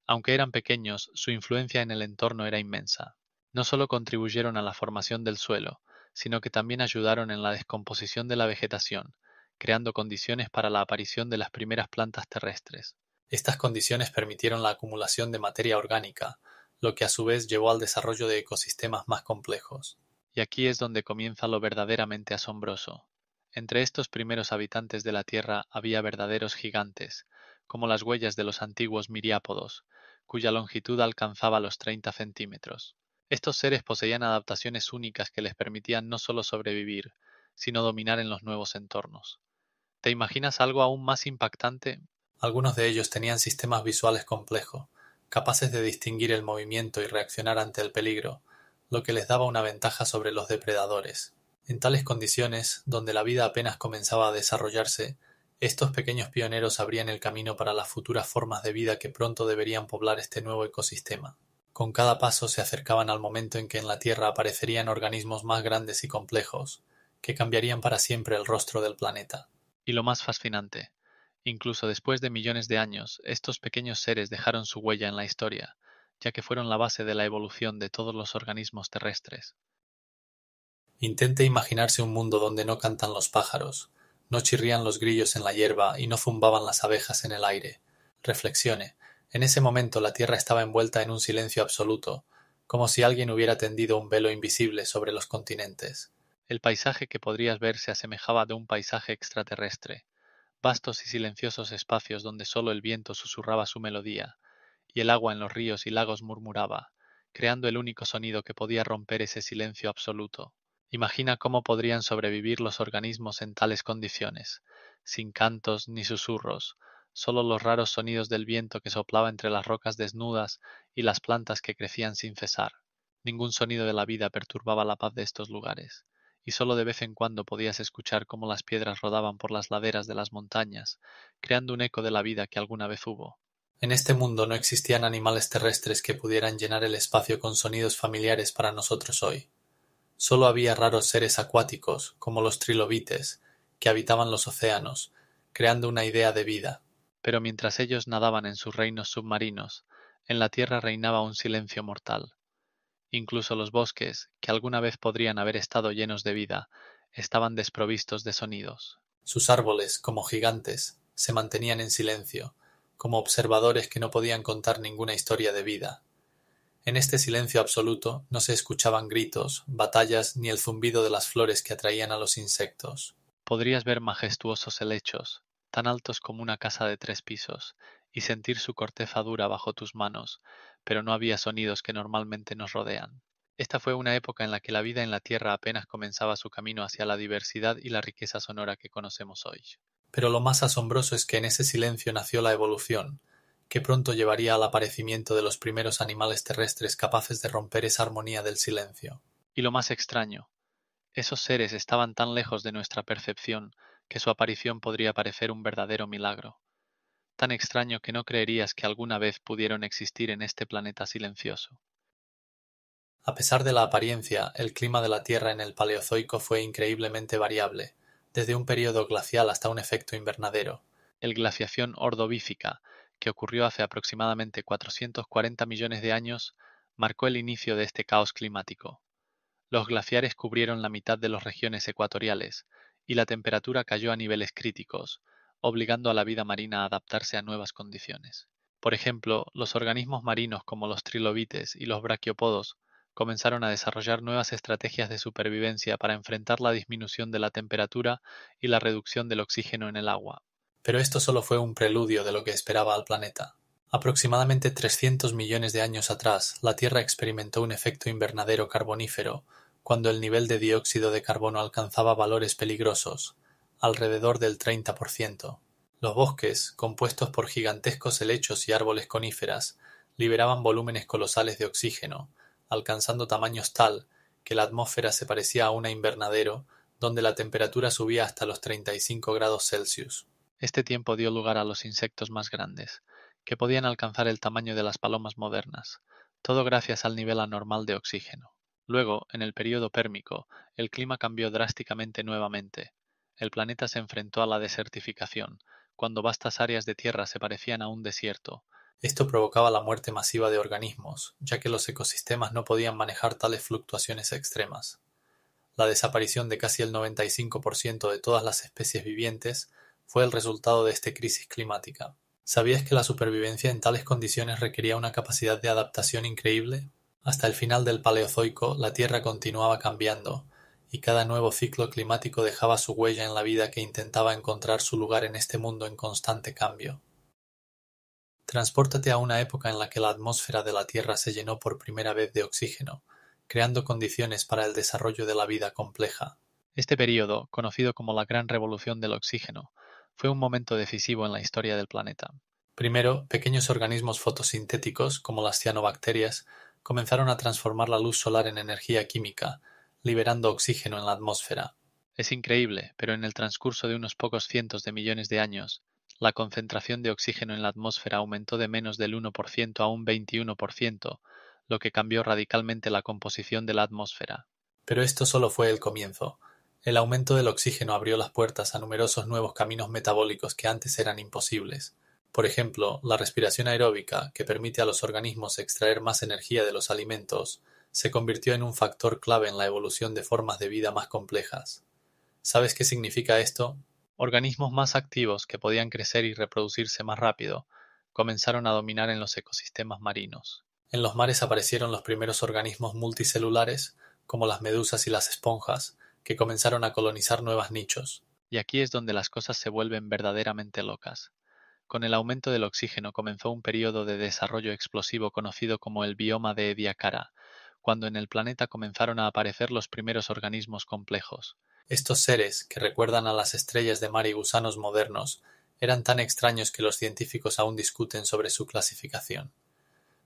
Aunque eran pequeños, su influencia en el entorno era inmensa. No solo contribuyeron a la formación del suelo, sino que también ayudaron en la descomposición de la vegetación, creando condiciones para la aparición de las primeras plantas terrestres. Estas condiciones permitieron la acumulación de materia orgánica, lo que a su vez llevó al desarrollo de ecosistemas más complejos. Y aquí es donde comienza lo verdaderamente asombroso. Entre estos primeros habitantes de la Tierra había verdaderos gigantes, como las huellas de los antiguos miriápodos, cuya longitud alcanzaba los 30 centímetros. Estos seres poseían adaptaciones únicas que les permitían no solo sobrevivir, sino dominar en los nuevos entornos. ¿Te imaginas algo aún más impactante? Algunos de ellos tenían sistemas visuales complejos, capaces de distinguir el movimiento y reaccionar ante el peligro, lo que les daba una ventaja sobre los depredadores. En tales condiciones, donde la vida apenas comenzaba a desarrollarse, estos pequeños pioneros abrían el camino para las futuras formas de vida que pronto deberían poblar este nuevo ecosistema. Con cada paso se acercaban al momento en que en la Tierra aparecerían organismos más grandes y complejos, que cambiarían para siempre el rostro del planeta. Y lo más fascinante, incluso después de millones de años, estos pequeños seres dejaron su huella en la historia, ya que fueron la base de la evolución de todos los organismos terrestres. Intente imaginarse un mundo donde no cantan los pájaros, no chirrían los grillos en la hierba y no zumbaban las abejas en el aire. Reflexione. En ese momento la tierra estaba envuelta en un silencio absoluto, como si alguien hubiera tendido un velo invisible sobre los continentes. El paisaje que podrías ver se asemejaba de un paisaje extraterrestre, vastos y silenciosos espacios donde solo el viento susurraba su melodía, y el agua en los ríos y lagos murmuraba, creando el único sonido que podía romper ese silencio absoluto. Imagina cómo podrían sobrevivir los organismos en tales condiciones, sin cantos ni susurros, solo los raros sonidos del viento que soplaba entre las rocas desnudas y las plantas que crecían sin cesar. Ningún sonido de la vida perturbaba la paz de estos lugares, y solo de vez en cuando podías escuchar cómo las piedras rodaban por las laderas de las montañas, creando un eco de la vida que alguna vez hubo. En este mundo no existían animales terrestres que pudieran llenar el espacio con sonidos familiares para nosotros hoy. Solo había raros seres acuáticos, como los trilobites, que habitaban los océanos, creando una idea de vida. Pero mientras ellos nadaban en sus reinos submarinos, en la tierra reinaba un silencio mortal. Incluso los bosques, que alguna vez podrían haber estado llenos de vida, estaban desprovistos de sonidos. Sus árboles, como gigantes, se mantenían en silencio, como observadores que no podían contar ninguna historia de vida. En este silencio absoluto no se escuchaban gritos, batallas ni el zumbido de las flores que atraían a los insectos. Podrías ver majestuosos helechos, tan altos como una casa de 3 pisos, y sentir su corteza dura bajo tus manos, pero no había sonidos que normalmente nos rodean. Esta fue una época en la que la vida en la Tierra apenas comenzaba su camino hacia la diversidad y la riqueza sonora que conocemos hoy. Pero lo más asombroso es que en ese silencio nació la evolución, que pronto llevaría al aparecimiento de los primeros animales terrestres capaces de romper esa armonía del silencio. Y lo más extraño, esos seres estaban tan lejos de nuestra percepción que su aparición podría parecer un verdadero milagro, tan extraño que no creerías que alguna vez pudieron existir en este planeta silencioso. A pesar de la apariencia, el clima de la Tierra en el Paleozoico fue increíblemente variable, desde un período glacial hasta un efecto invernadero. El glaciación ordovícica, que ocurrió hace aproximadamente 440 millones de años, marcó el inicio de este caos climático. Los glaciares cubrieron la mitad de las regiones ecuatoriales, y la temperatura cayó a niveles críticos, obligando a la vida marina a adaptarse a nuevas condiciones. Por ejemplo, los organismos marinos como los trilobites y los braquiópodos comenzaron a desarrollar nuevas estrategias de supervivencia para enfrentar la disminución de la temperatura y la reducción del oxígeno en el agua. Pero esto solo fue un preludio de lo que esperaba al planeta. Aproximadamente 300 millones de años atrás, la Tierra experimentó un efecto invernadero carbonífero, cuando el nivel de dióxido de carbono alcanzaba valores peligrosos, alrededor del 30%. Los bosques, compuestos por gigantescos helechos y árboles coníferas, liberaban volúmenes colosales de oxígeno, alcanzando tamaños tal que la atmósfera se parecía a un invernadero, donde la temperatura subía hasta los 35 grados Celsius. Este tiempo dio lugar a los insectos más grandes, que podían alcanzar el tamaño de las palomas modernas, todo gracias al nivel anormal de oxígeno. Luego, en el período pérmico, el clima cambió drásticamente nuevamente. El planeta se enfrentó a la desertificación, cuando vastas áreas de tierra se parecían a un desierto, Esto provocaba la muerte masiva de organismos, ya que los ecosistemas no podían manejar tales fluctuaciones extremas. La desaparición de casi el 95% de todas las especies vivientes fue el resultado de esta crisis climática. ¿Sabías que la supervivencia en tales condiciones requería una capacidad de adaptación increíble? Hasta el final del Paleozoico, la Tierra continuaba cambiando, y cada nuevo ciclo climático dejaba su huella en la vida que intentaba encontrar su lugar en este mundo en constante cambio. Transpórtate a una época en la que la atmósfera de la Tierra se llenó por primera vez de oxígeno, creando condiciones para el desarrollo de la vida compleja. Este período, conocido como la Gran Revolución del Oxígeno, fue un momento decisivo en la historia del planeta. Primero, pequeños organismos fotosintéticos, como las cianobacterias, comenzaron a transformar la luz solar en energía química, liberando oxígeno en la atmósfera. Es increíble, pero en el transcurso de unos pocos cientos de millones de años, la concentración de oxígeno en la atmósfera aumentó de menos del 1% a un 21%, lo que cambió radicalmente la composición de la atmósfera. Pero esto solo fue el comienzo. El aumento del oxígeno abrió las puertas a numerosos nuevos caminos metabólicos que antes eran imposibles. Por ejemplo, la respiración aeróbica, que permite a los organismos extraer más energía de los alimentos, se convirtió en un factor clave en la evolución de formas de vida más complejas. ¿Sabes qué significa esto? Organismos más activos que podían crecer y reproducirse más rápido comenzaron a dominar en los ecosistemas marinos. En los mares aparecieron los primeros organismos multicelulares, como las medusas y las esponjas, que comenzaron a colonizar nuevos nichos. Y aquí es donde las cosas se vuelven verdaderamente locas. Con el aumento del oxígeno comenzó un periodo de desarrollo explosivo conocido como el bioma de Ediacara, cuando en el planeta comenzaron a aparecer los primeros organismos complejos. Estos seres, que recuerdan a las estrellas de mar y gusanos modernos, eran tan extraños que los científicos aún discuten sobre su clasificación.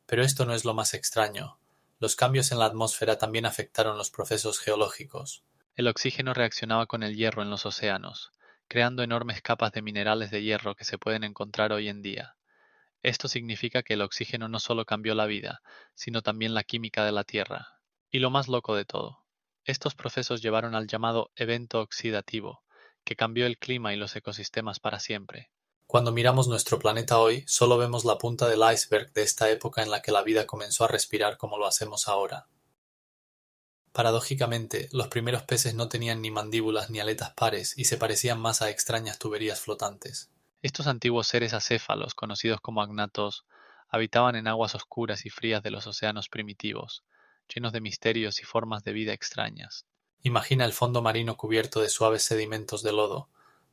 Pero esto no es lo más extraño. Los cambios en la atmósfera también afectaron los procesos geológicos. El oxígeno reaccionaba con el hierro en los océanos, creando enormes capas de minerales de hierro que se pueden encontrar hoy en día. Esto significa que el oxígeno no solo cambió la vida, sino también la química de la Tierra. Y lo más loco de todo, estos procesos llevaron al llamado evento oxidativo, que cambió el clima y los ecosistemas para siempre. Cuando miramos nuestro planeta hoy, solo vemos la punta del iceberg de esta época en la que la vida comenzó a respirar como lo hacemos ahora. Paradójicamente, los primeros peces no tenían ni mandíbulas ni aletas pares y se parecían más a extrañas tuberías flotantes. Estos antiguos seres acéfalos, conocidos como agnatos, habitaban en aguas oscuras y frías de los océanos primitivos, llenos de misterios y formas de vida extrañas. Imagina el fondo marino cubierto de suaves sedimentos de lodo,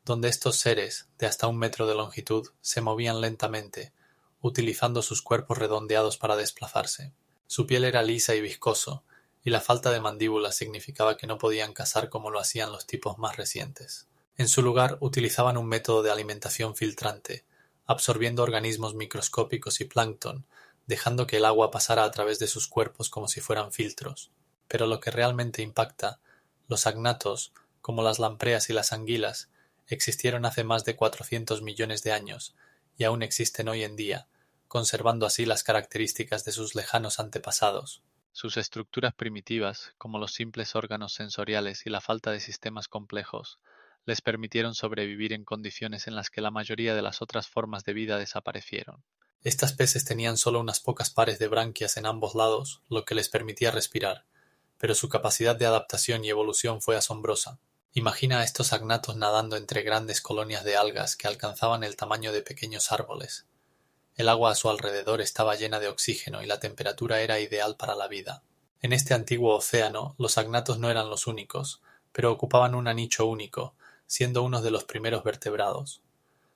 donde estos seres, de hasta 1 metro de longitud, se movían lentamente, utilizando sus cuerpos redondeados para desplazarse. Su piel era lisa y viscoso, y la falta de mandíbulas significaba que no podían cazar como lo hacían los tipos más recientes. En su lugar, utilizaban un método de alimentación filtrante, absorbiendo organismos microscópicos y plancton, dejando que el agua pasara a través de sus cuerpos como si fueran filtros. Pero lo que realmente impacta, los agnatos, como las lampreas y las anguilas, existieron hace más de 400 millones de años, y aún existen hoy en día, conservando así las características de sus lejanos antepasados. Sus estructuras primitivas, como los simples órganos sensoriales y la falta de sistemas complejos, les permitieron sobrevivir en condiciones en las que la mayoría de las otras formas de vida desaparecieron. Estas peces tenían solo unas pocas pares de branquias en ambos lados, lo que les permitía respirar, pero su capacidad de adaptación y evolución fue asombrosa. Imagina a estos agnatos nadando entre grandes colonias de algas que alcanzaban el tamaño de pequeños árboles. El agua a su alrededor estaba llena de oxígeno y la temperatura era ideal para la vida. En este antiguo océano, los agnatos no eran los únicos, pero ocupaban un nicho único, siendo unos de los primeros vertebrados.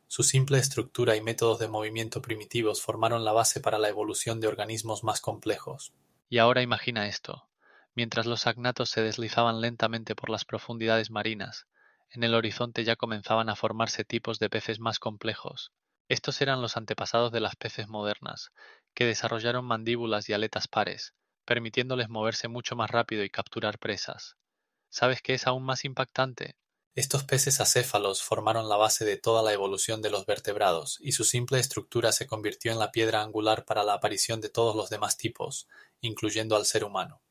Su simple estructura y métodos de movimiento primitivos formaron la base para la evolución de organismos más complejos. Y ahora imagina esto. Mientras los agnatos se deslizaban lentamente por las profundidades marinas, en el horizonte ya comenzaban a formarse tipos de peces más complejos. Estos eran los antepasados de las peces modernas, que desarrollaron mandíbulas y aletas pares, permitiéndoles moverse mucho más rápido y capturar presas. ¿Sabes qué es aún más impactante? Estos peces acéfalos formaron la base de toda la evolución de los vertebrados, y su simple estructura se convirtió en la piedra angular para la aparición de todos los demás tipos, incluyendo al ser humano.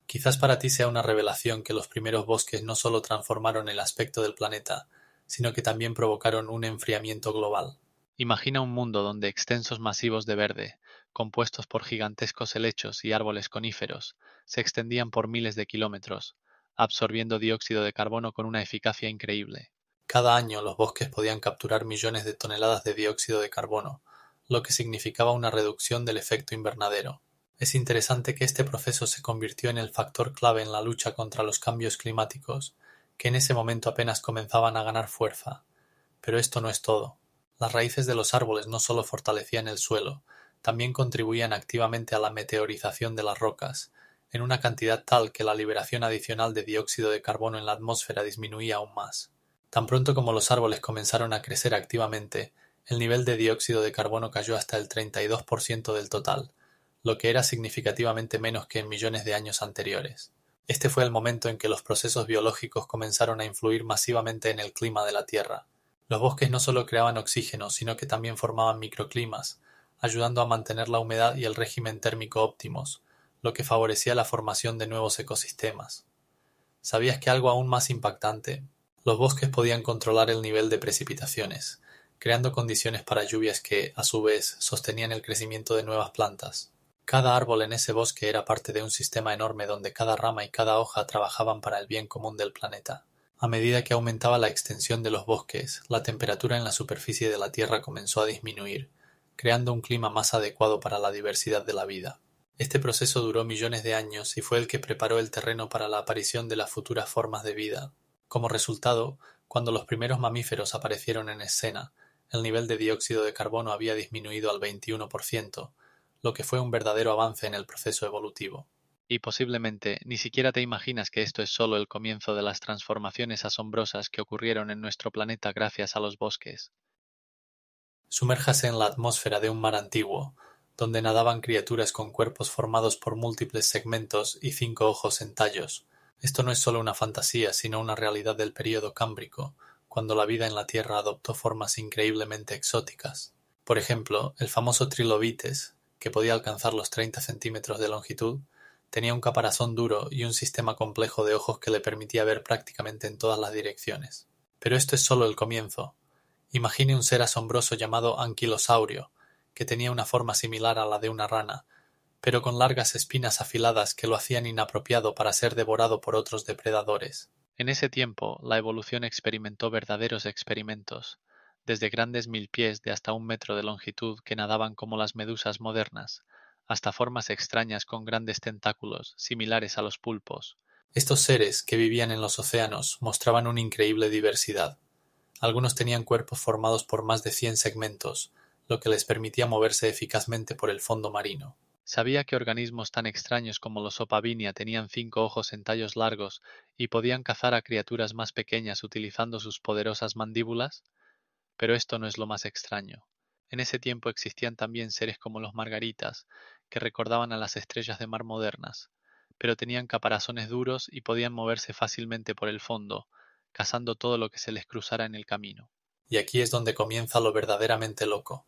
Quizás para ti sea una revelación que los primeros bosques no solo transformaron el aspecto del planeta, sino que también provocaron un enfriamiento global. Imagina un mundo donde extensos masivos de verde, compuestos por gigantescos helechos y árboles coníferos, se extendían por miles de kilómetros, absorbiendo dióxido de carbono con una eficacia increíble. Cada año los bosques podían capturar millones de toneladas de dióxido de carbono, lo que significaba una reducción del efecto invernadero. Es interesante que este proceso se convirtió en el factor clave en la lucha contra los cambios climáticos, que en ese momento apenas comenzaban a ganar fuerza. Pero esto no es todo. Las raíces de los árboles no solo fortalecían el suelo, también contribuían activamente a la meteorización de las rocas, en una cantidad tal que la liberación adicional de dióxido de carbono en la atmósfera disminuía aún más. Tan pronto como los árboles comenzaron a crecer activamente, el nivel de dióxido de carbono cayó hasta el 32% del total, lo que era significativamente menos que en millones de años anteriores. Este fue el momento en que los procesos biológicos comenzaron a influir masivamente en el clima de la Tierra. Los bosques no solo creaban oxígeno, sino que también formaban microclimas, ayudando a mantener la humedad y el régimen térmico óptimos, lo que favorecía la formación de nuevos ecosistemas. ¿Sabías que algo aún más impactante? Los bosques podían controlar el nivel de precipitaciones, creando condiciones para lluvias que, a su vez, sostenían el crecimiento de nuevas plantas. Cada árbol en ese bosque era parte de un sistema enorme donde cada rama y cada hoja trabajaban para el bien común del planeta. A medida que aumentaba la extensión de los bosques, la temperatura en la superficie de la Tierra comenzó a disminuir, creando un clima más adecuado para la diversidad de la vida. Este proceso duró millones de años y fue el que preparó el terreno para la aparición de las futuras formas de vida. Como resultado, cuando los primeros mamíferos aparecieron en escena, el nivel de dióxido de carbono había disminuido al 21%, lo que fue un verdadero avance en el proceso evolutivo. Y posiblemente ni siquiera te imaginas que esto es solo el comienzo de las transformaciones asombrosas que ocurrieron en nuestro planeta gracias a los bosques. Sumérjase en la atmósfera de un mar antiguo, donde nadaban criaturas con cuerpos formados por múltiples segmentos y 5 ojos en tallos. Esto no es solo una fantasía, sino una realidad del período cámbrico, cuando la vida en la Tierra adoptó formas increíblemente exóticas. Por ejemplo, el famoso trilobites, que podía alcanzar los 30 centímetros de longitud, tenía un caparazón duro y un sistema complejo de ojos que le permitía ver prácticamente en todas las direcciones. Pero esto es solo el comienzo. Imagine un ser asombroso llamado anquilosaurio, que tenía una forma similar a la de una rana, pero con largas espinas afiladas que lo hacían inapropiado para ser devorado por otros depredadores. En ese tiempo, la evolución experimentó verdaderos experimentos, desde grandes milpies de hasta 1 metro de longitud que nadaban como las medusas modernas, hasta formas extrañas con grandes tentáculos, similares a los pulpos. Estos seres, que vivían en los océanos, mostraban una increíble diversidad. Algunos tenían cuerpos formados por más de 100 segmentos, lo que les permitía moverse eficazmente por el fondo marino. Sabía que organismos tan extraños como los Opavinia tenían 5 ojos en tallos largos y podían cazar a criaturas más pequeñas utilizando sus poderosas mandíbulas, pero esto no es lo más extraño. En ese tiempo existían también seres como los margaritas, que recordaban a las estrellas de mar modernas, pero tenían caparazones duros y podían moverse fácilmente por el fondo, cazando todo lo que se les cruzara en el camino. Y aquí es donde comienza lo verdaderamente loco.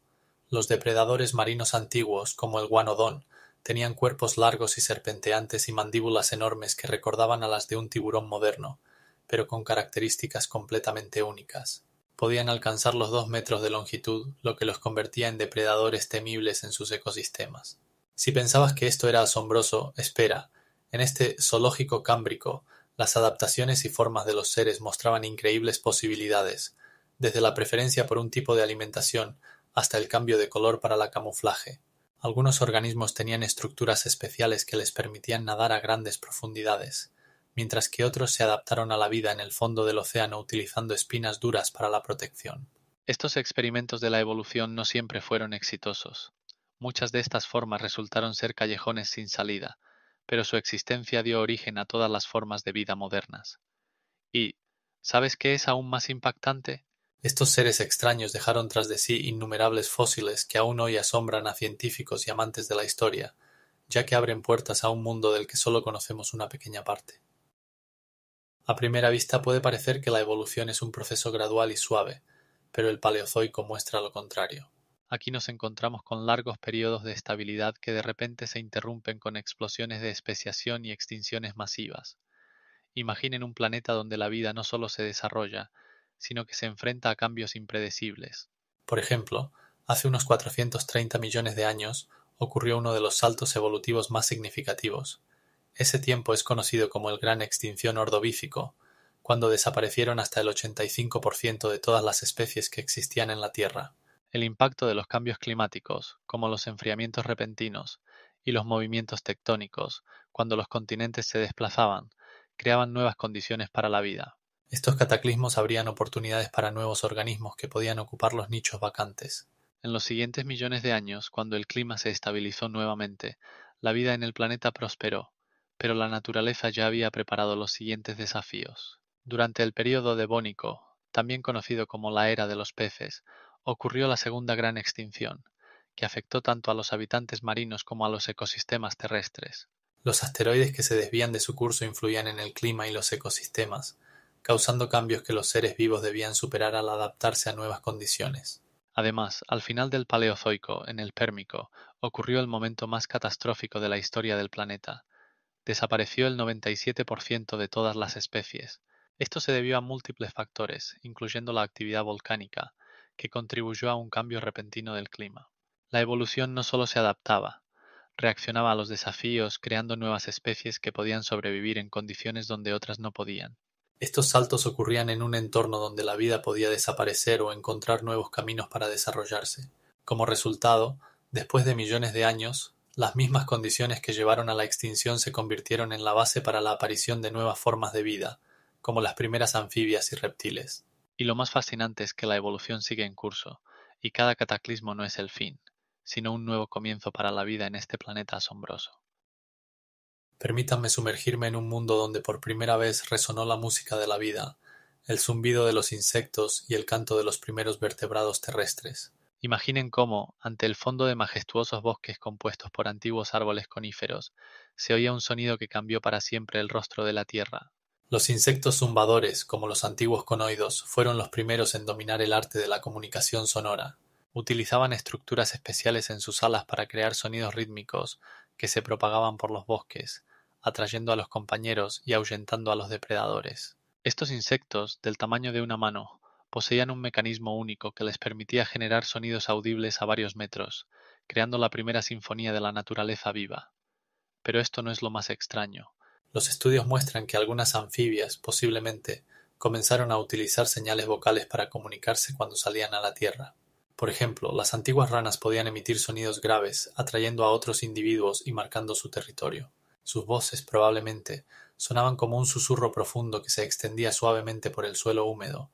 Los depredadores marinos antiguos, como el guanodón, tenían cuerpos largos y serpenteantes y mandíbulas enormes que recordaban a las de un tiburón moderno, pero con características completamente únicas. Podían alcanzar los 2 metros de longitud, lo que los convertía en depredadores temibles en sus ecosistemas. Si pensabas que esto era asombroso, espera. En este zoológico cámbrico, las adaptaciones y formas de los seres mostraban increíbles posibilidades, desde la preferencia por un tipo de alimentación hasta el cambio de color para la camuflaje. Algunos organismos tenían estructuras especiales que les permitían nadar a grandes profundidades, mientras que otros se adaptaron a la vida en el fondo del océano utilizando espinas duras para la protección. Estos experimentos de la evolución no siempre fueron exitosos. Muchas de estas formas resultaron ser callejones sin salida, pero su existencia dio origen a todas las formas de vida modernas. Y, ¿sabes qué es aún más impactante? Estos seres extraños dejaron tras de sí innumerables fósiles que aún hoy asombran a científicos y amantes de la historia, ya que abren puertas a un mundo del que solo conocemos una pequeña parte. A primera vista puede parecer que la evolución es un proceso gradual y suave, pero el Paleozoico muestra lo contrario. Aquí nos encontramos con largos periodos de estabilidad que de repente se interrumpen con explosiones de especiación y extinciones masivas. Imaginen un planeta donde la vida no solo se desarrolla, sino que se enfrenta a cambios impredecibles. Por ejemplo, hace unos 430 millones de años ocurrió uno de los saltos evolutivos más significativos. Ese tiempo es conocido como el Gran Extinción Ordovícico, cuando desaparecieron hasta el 85% de todas las especies que existían en la Tierra. El impacto de los cambios climáticos, como los enfriamientos repentinos y los movimientos tectónicos, cuando los continentes se desplazaban, creaban nuevas condiciones para la vida. Estos cataclismos abrían oportunidades para nuevos organismos que podían ocupar los nichos vacantes. En los siguientes millones de años, cuando el clima se estabilizó nuevamente, la vida en el planeta prosperó, pero la naturaleza ya había preparado los siguientes desafíos. Durante el período devónico, también conocido como la era de los peces, ocurrió la segunda gran extinción, que afectó tanto a los habitantes marinos como a los ecosistemas terrestres. Los asteroides que se desvían de su curso influían en el clima y los ecosistemas, causando cambios que los seres vivos debían superar al adaptarse a nuevas condiciones. Además, al final del Paleozoico, en el Pérmico, ocurrió el momento más catastrófico de la historia del planeta. Desapareció el 97% de todas las especies. Esto se debió a múltiples factores, incluyendo la actividad volcánica, que contribuyó a un cambio repentino del clima. La evolución no solo se adaptaba, reaccionaba a los desafíos creando nuevas especies que podían sobrevivir en condiciones donde otras no podían. Estos saltos ocurrían en un entorno donde la vida podía desaparecer o encontrar nuevos caminos para desarrollarse. Como resultado, después de millones de años, las mismas condiciones que llevaron a la extinción se convirtieron en la base para la aparición de nuevas formas de vida, como las primeras anfibias y reptiles. Y lo más fascinante es que la evolución sigue en curso, y cada cataclismo no es el fin, sino un nuevo comienzo para la vida en este planeta asombroso. Permítanme sumergirme en un mundo donde por primera vez resonó la música de la vida, el zumbido de los insectos y el canto de los primeros vertebrados terrestres. Imaginen cómo, ante el fondo de majestuosos bosques compuestos por antiguos árboles coníferos, se oía un sonido que cambió para siempre el rostro de la Tierra. Los insectos zumbadores, como los antiguos conoidos, fueron los primeros en dominar el arte de la comunicación sonora. Utilizaban estructuras especiales en sus alas para crear sonidos rítmicos que se propagaban por los bosques, atrayendo a los compañeros y ahuyentando a los depredadores. Estos insectos, del tamaño de una mano, poseían un mecanismo único que les permitía generar sonidos audibles a varios metros, creando la primera sinfonía de la naturaleza viva. Pero esto no es lo más extraño. Los estudios muestran que algunas anfibias, posiblemente, comenzaron a utilizar señales vocales para comunicarse cuando salían a la tierra. Por ejemplo, las antiguas ranas podían emitir sonidos graves, atrayendo a otros individuos y marcando su territorio. Sus voces, probablemente, sonaban como un susurro profundo que se extendía suavemente por el suelo húmedo,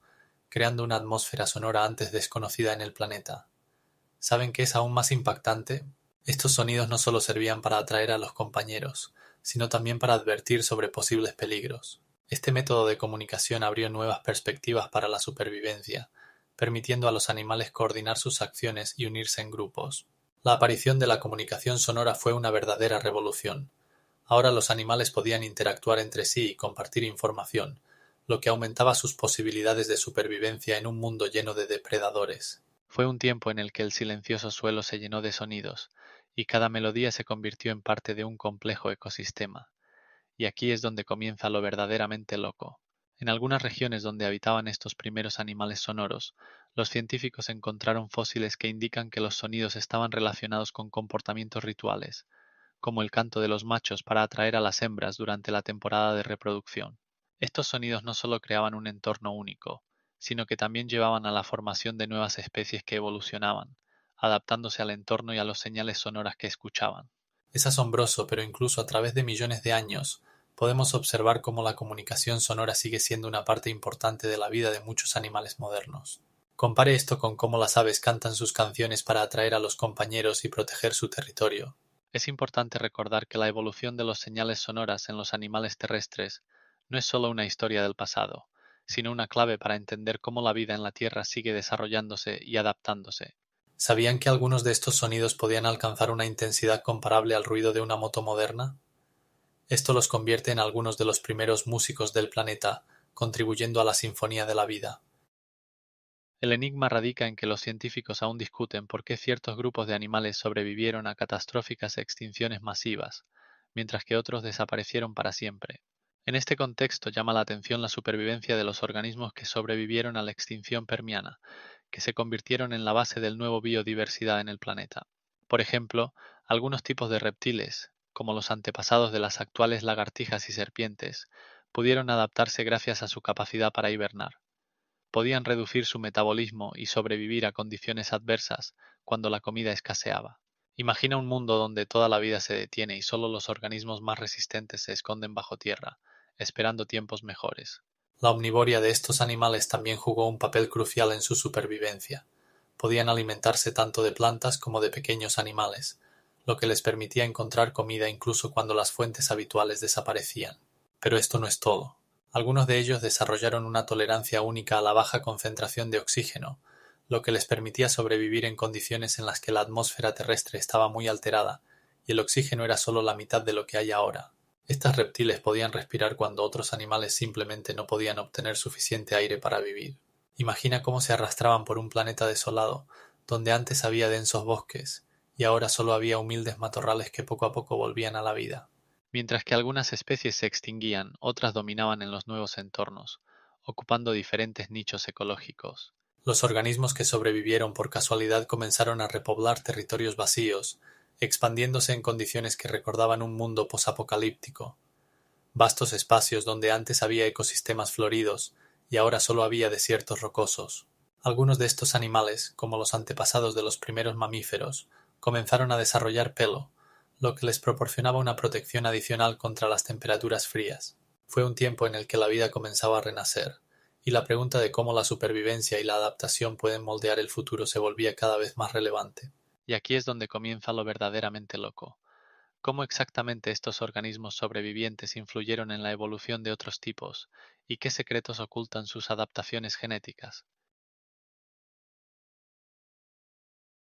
creando una atmósfera sonora antes desconocida en el planeta. ¿Saben qué es aún más impactante? Estos sonidos no solo servían para atraer a los compañeros, sino también para advertir sobre posibles peligros. Este método de comunicación abrió nuevas perspectivas para la supervivencia, permitiendo a los animales coordinar sus acciones y unirse en grupos. La aparición de la comunicación sonora fue una verdadera revolución. Ahora los animales podían interactuar entre sí y compartir información, lo que aumentaba sus posibilidades de supervivencia en un mundo lleno de depredadores. Fue un tiempo en el que el silencioso suelo se llenó de sonidos, y cada melodía se convirtió en parte de un complejo ecosistema. Y aquí es donde comienza lo verdaderamente loco. En algunas regiones donde habitaban estos primeros animales sonoros, los científicos encontraron fósiles que indican que los sonidos estaban relacionados con comportamientos rituales, como el canto de los machos para atraer a las hembras durante la temporada de reproducción. Estos sonidos no solo creaban un entorno único, sino que también llevaban a la formación de nuevas especies que evolucionaban, adaptándose al entorno y a las señales sonoras que escuchaban. Es asombroso, pero incluso a través de millones de años, podemos observar cómo la comunicación sonora sigue siendo una parte importante de la vida de muchos animales modernos. Compare esto con cómo las aves cantan sus canciones para atraer a los compañeros y proteger su territorio. Es importante recordar que la evolución de las señales sonoras en los animales terrestres no es solo una historia del pasado, sino una clave para entender cómo la vida en la Tierra sigue desarrollándose y adaptándose. ¿Sabían que algunos de estos sonidos podían alcanzar una intensidad comparable al ruido de una moto moderna? Esto los convierte en algunos de los primeros músicos del planeta, contribuyendo a la sinfonía de la vida. El enigma radica en que los científicos aún discuten por qué ciertos grupos de animales sobrevivieron a catastróficas extinciones masivas, mientras que otros desaparecieron para siempre. En este contexto llama la atención la supervivencia de los organismos que sobrevivieron a la extinción permiana, que se convirtieron en la base del nuevo biodiversidad en el planeta. Por ejemplo, algunos tipos de reptiles, como los antepasados de las actuales lagartijas y serpientes, pudieron adaptarse gracias a su capacidad para hibernar. Podían reducir su metabolismo y sobrevivir a condiciones adversas cuando la comida escaseaba. Imagina un mundo donde toda la vida se detiene y solo los organismos más resistentes se esconden bajo tierra, esperando tiempos mejores. La omnivoria de estos animales también jugó un papel crucial en su supervivencia. Podían alimentarse tanto de plantas como de pequeños animales, lo que les permitía encontrar comida incluso cuando las fuentes habituales desaparecían. Pero esto no es todo. Algunos de ellos desarrollaron una tolerancia única a la baja concentración de oxígeno, lo que les permitía sobrevivir en condiciones en las que la atmósfera terrestre estaba muy alterada y el oxígeno era solo la mitad de lo que hay ahora. Estas reptiles podían respirar cuando otros animales simplemente no podían obtener suficiente aire para vivir. Imagina cómo se arrastraban por un planeta desolado, donde antes había densos bosques, y ahora solo había humildes matorrales que poco a poco volvían a la vida. Mientras que algunas especies se extinguían, otras dominaban en los nuevos entornos, ocupando diferentes nichos ecológicos. Los organismos que sobrevivieron por casualidad comenzaron a repoblar territorios vacíos, expandiéndose en condiciones que recordaban un mundo posapocalíptico. Vastos espacios donde antes había ecosistemas floridos y ahora solo había desiertos rocosos. Algunos de estos animales, como los antepasados de los primeros mamíferos, comenzaron a desarrollar pelo, lo que les proporcionaba una protección adicional contra las temperaturas frías. Fue un tiempo en el que la vida comenzaba a renacer, y la pregunta de cómo la supervivencia y la adaptación pueden moldear el futuro se volvía cada vez más relevante. Y aquí es donde comienza lo verdaderamente loco. ¿Cómo exactamente estos organismos sobrevivientes influyeron en la evolución de otros tipos? ¿Y qué secretos ocultan sus adaptaciones genéticas?